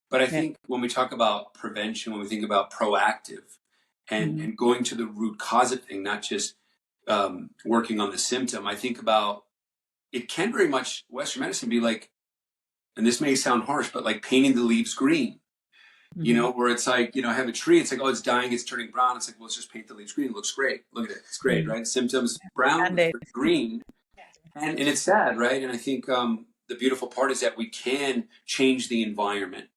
But I think when we talk about prevention, when we think about proactive and going to the root cause of thing, not just working on the symptom, I think about it can very much, Western medicine, be like, and this may sound harsh, but like painting the leaves green. You know, where it's like, you know, I have a tree, it's like, oh, it's dying, it's turning brown. It's like, well, let's just paint the leaves green. It looks great. Look at it. It's great, right? Symptoms brown, Band-Aid. green. And it's sad, right? And I think the beautiful part is that we can change the environment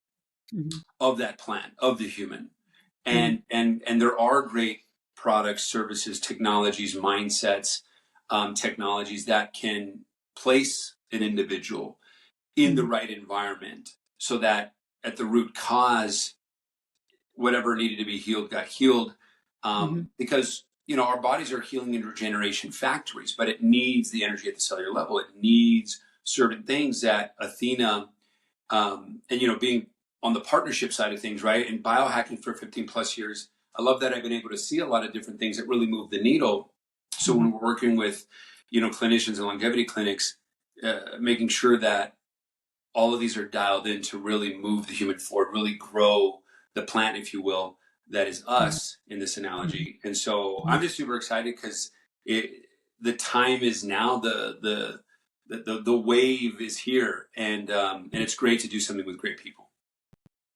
of that plant, of the human. And there are great products, services, technologies, mindsets, technologies that can place an individual in the right environment so that at the root cause, whatever needed to be healed got healed. Because, you know, our bodies are healing and regeneration factories, but it needs the energy at the cellular level. It needs certain things that Athena, and, you know, being on the partnership side of things, right? And biohacking for 15 plus years, I love that I've been able to see a lot of different things that really move the needle. So when we're working with, you know, clinicians and longevity clinics, making sure that all of these are dialed in to really move the human forward, really grow the plant, if you will, that is us in this analogy. And so I'm just super excited because the time is now, the wave is here, and it's great to do something with great people.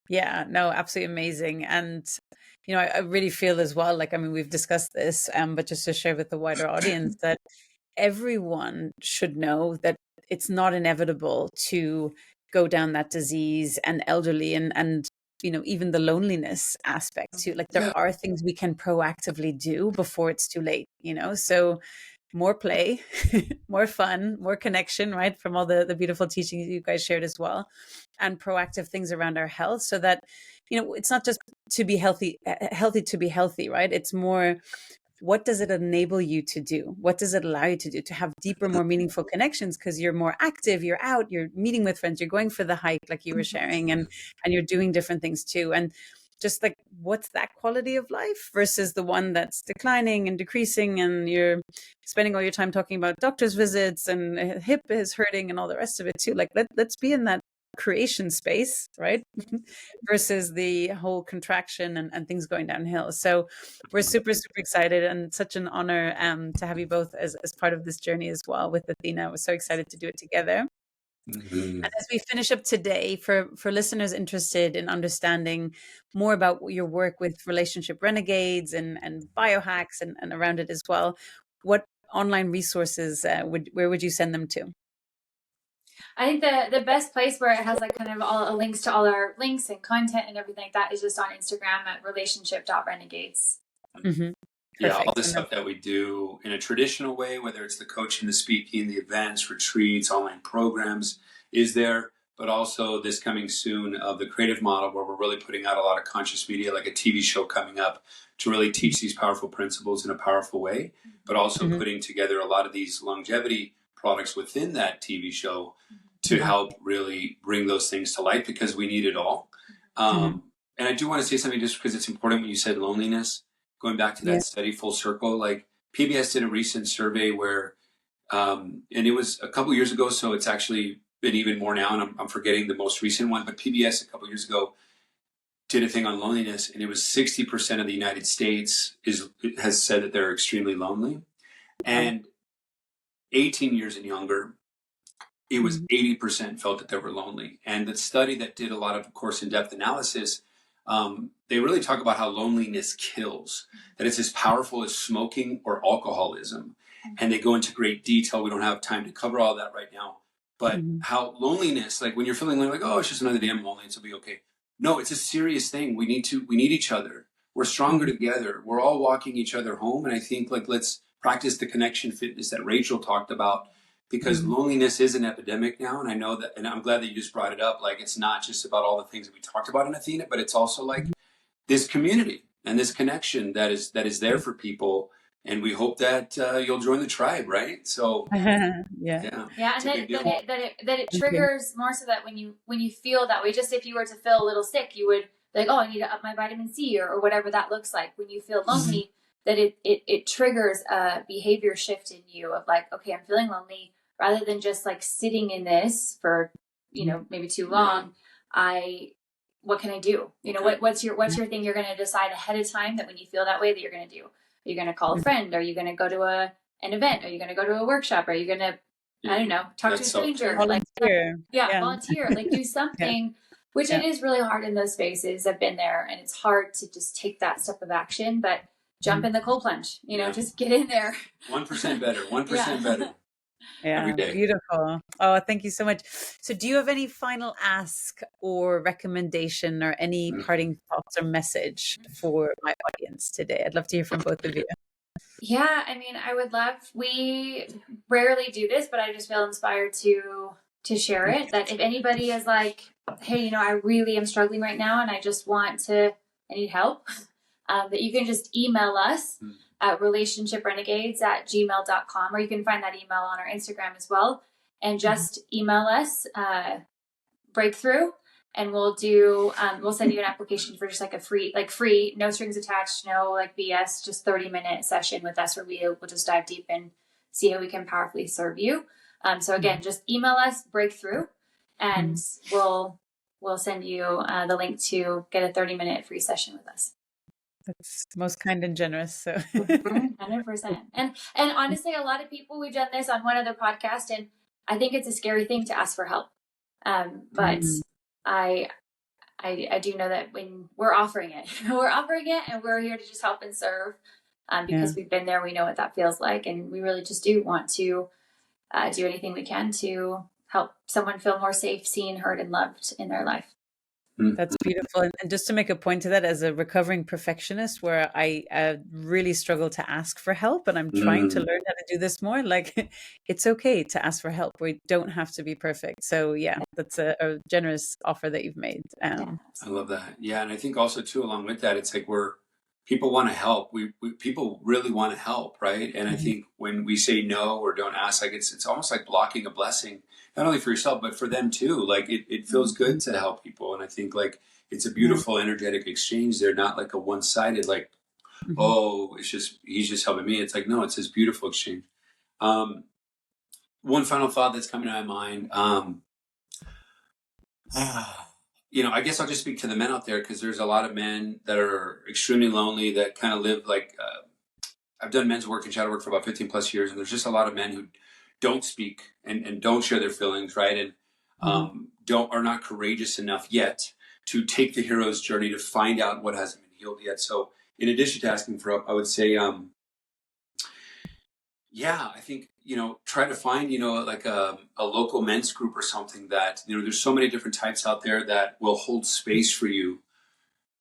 Yeah, no, absolutely amazing. And, you know, I really feel as well, like, I mean, we've discussed this, but just to share with the wider audience that everyone should know that it's not inevitable to go down that disease and elderly and, you know, even the loneliness aspect too. Like, there are things we can proactively do before it's too late, you know? So more play, more fun, more connection, right? From all the beautiful teachings you guys shared as well, and proactive things around our health so that, you know, it's not just to be healthy, healthy to be healthy, right? It's more, what does it enable you to do? What does it allow you to do to have deeper, more meaningful connections? Because you're more active, you're out, you're meeting with friends, you're going for the hike, like you were sharing, and you're doing different things too. And just like, what's that quality of life versus the one that's declining and decreasing, and you're spending all your time talking about doctor's visits and hip is hurting and all the rest of it too. Like, let's be in that creation space, right? Versus the whole contraction and things going downhill. So we're super, super excited, and such an honor to have you both as part of this journey as well with Athena. We're so excited to do it together. And as we finish up today, for listeners interested in understanding more about your work with Relationship Renegades and biohacks and around it as well, what online resources where would you send them to? I think the best place where it has like kind of all links to all our links and content and everything like that is just on Instagram at relationship.renegades. Yeah, all the stuff that we do in a traditional way, whether it's the coaching, the speaking, the events, retreats, online programs, is there. But also this coming soon of the creative model, where we're really putting out a lot of conscious media, like a TV show coming up, to really teach these powerful principles in a powerful way, but also putting together a lot of these longevity products within that TV show to help really bring those things to light, because we need it all. And I do want to say something, just because it's important when you said loneliness. Going back to that study full circle, like PBS did a recent survey where, and it was a couple years ago, so it's actually been even more now, and I'm forgetting the most recent one, but PBS a couple years ago did a thing on loneliness, and it was 60% of the United States has said that they're extremely lonely. And 18 years and younger, it was 80% felt that they were lonely. And the study that did a lot of course, in-depth analysis, they really talk about how loneliness kills, that it's as powerful as smoking or alcoholism. And they go into great detail. We don't have time to cover all that right now. But how loneliness, like when you're feeling like, oh, it's just another day I'm lonely, it'll be okay. No, it's a serious thing. We need each other. We're stronger together. We're all walking each other home. And I think, like, let's practice the connection fitness that Rachel talked about, because loneliness is an epidemic now. And I know that, and I'm glad that you just brought it up. Like, it's not just about all the things that we talked about in Athena, but it's also like this community and this connection that is there for people. And we hope that you'll join the tribe, right? So and that it triggers more, so that when you feel that way, just if you were to feel a little sick, you would be like, oh, I need to up my vitamin C or whatever that looks like. When you feel lonely, that it triggers a behavior shift in you of like, okay, I'm feeling lonely, rather than just like sitting in this for, maybe too long. What can I do? What's your thing you're going to decide ahead of time that when you feel that way that you're going to do? Are you going to call a friend? Are you going to go to an event? Are you going to go to a workshop? Are you going to, I don't know, talk to a stranger? Volunteer. Volunteer. Like, do something which it is really hard in those spaces. I've been there, and it's hard to just take that step of action, but jump in the cold plunge, just get in there. 1% better, 1% better. Yeah, Every day. beautiful. Oh, thank you so much. So do you have any final ask or recommendation or any parting thoughts or message for my audience today? I'd love to hear from both of you. Yeah, I mean, I would love, we rarely do this, but I just feel inspired to share it, that if anybody is like, hey, I really am struggling right now and I need help, that you can just email us at relationshiprenegades@gmail.com, or you can find that email on our Instagram as well. And just email us breakthrough, and we'll send you an application for just like a free, no strings attached, no like BS, just 30-minute session with us where we'll just dive deep and see how we can powerfully serve you. So again, just email us breakthrough, and we'll send you the link to get a 30-minute free session with us. That's most kind and generous. So 100%. And honestly, a lot of people, we've done this on one other podcast, and I think it's a scary thing to ask for help. But I do know that when we're offering it, and we're here to just help and serve, because we've been there, we know what that feels like. And we really just do want to do anything we can to help someone feel more safe, seen, heard, and loved in their life. That's beautiful. And just to make a point to that, as a recovering perfectionist, where I really struggle to ask for help, and I'm trying to learn how to do this more, like it's okay to ask for help. We don't have to be perfect. So yeah, that's a generous offer that you've made. I love that. Yeah. And I think also too, along with that, it's like people want to help. People really want to help. Right. And I think when we say no or don't ask, like it's almost like blocking a blessing, not only for yourself, but for them too. Like it feels good to help people. And I think like it's a beautiful energetic exchange. They're not like a one-sided, like, oh, he's just helping me. It's like, no, it's this beautiful exchange. One final thought that's coming to my mind. I guess I'll just speak to the men out there, because there's a lot of men that are extremely lonely, that kind of live like, I've done men's work and shadow work for about 15 plus years. And there's just a lot of men who don't speak and don't share their feelings. Right. And are not courageous enough yet to take the hero's journey to find out what hasn't been healed yet. So in addition to asking for help, I would say, I think, try to find, like a local men's group or something that, there's so many different types out there that will hold space for you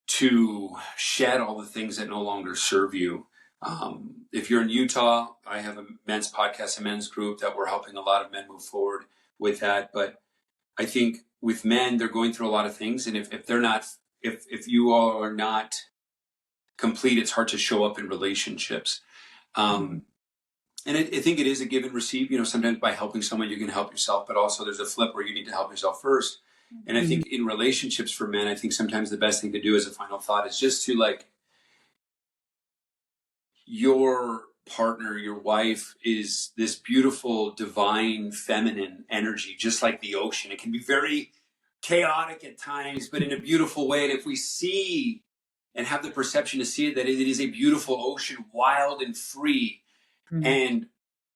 to shed all the things that no longer serve you. If you're in Utah, I have a men's podcast, a men's group that we're helping a lot of men move forward with that. But I think with men, they're going through a lot of things. And if you all are not complete, it's hard to show up in relationships. And I think it is a give and receive. Sometimes by helping someone, you can help yourself, but also there's a flip where you need to help yourself first. And I think in relationships for men, I think sometimes the best thing to do as a final thought is just to, like, your partner, your wife is this beautiful, divine, feminine energy, just like the ocean. It can be very chaotic at times, but in a beautiful way. And if we see and have the perception to see it, that it is a beautiful ocean, wild and free. And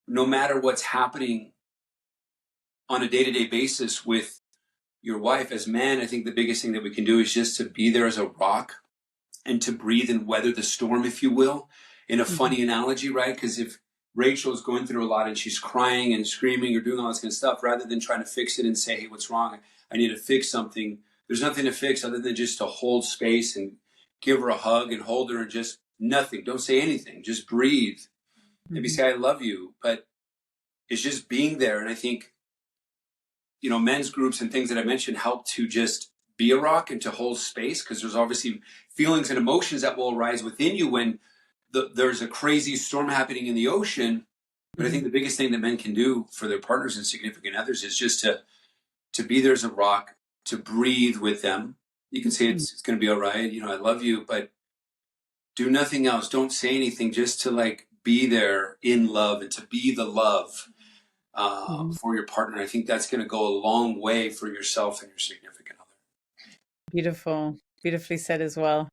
no matter what's happening on a day-to-day basis with your wife, as men, I think the biggest thing that we can do is just to be there as a rock and to breathe and weather the storm, if you will, in a funny analogy, right? Because if Rachel is going through a lot and she's crying and screaming or doing all this kind of stuff, rather than trying to fix it and say, hey, what's wrong? I need to fix something. There's nothing to fix other than just to hold space and give her a hug and hold her and just nothing. Don't say anything. Just breathe. Maybe say, I love you. But it's just being there. And I think, men's groups and things that I mentioned help to just be a rock and to hold space, because there's obviously feelings and emotions that will arise within you when there's a crazy storm happening in the ocean. But I think the biggest thing that men can do for their partners and significant others is just to be there as a rock, to breathe with them. You can say it's going to be all right. I love you, but do nothing else. Don't say anything, just to like be there in love and to be the love for your partner. I think that's going to go a long way for yourself and your significant other. Beautiful. Beautifully said as well.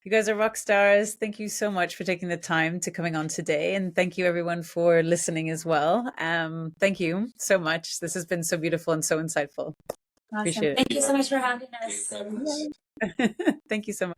You guys are rock stars. Thank you so much for taking the time to coming on today. And thank you everyone for listening as well. Thank you so much. This has been so beautiful and so insightful. Awesome. Appreciate Thank you so much for having us. it. Thank you so much.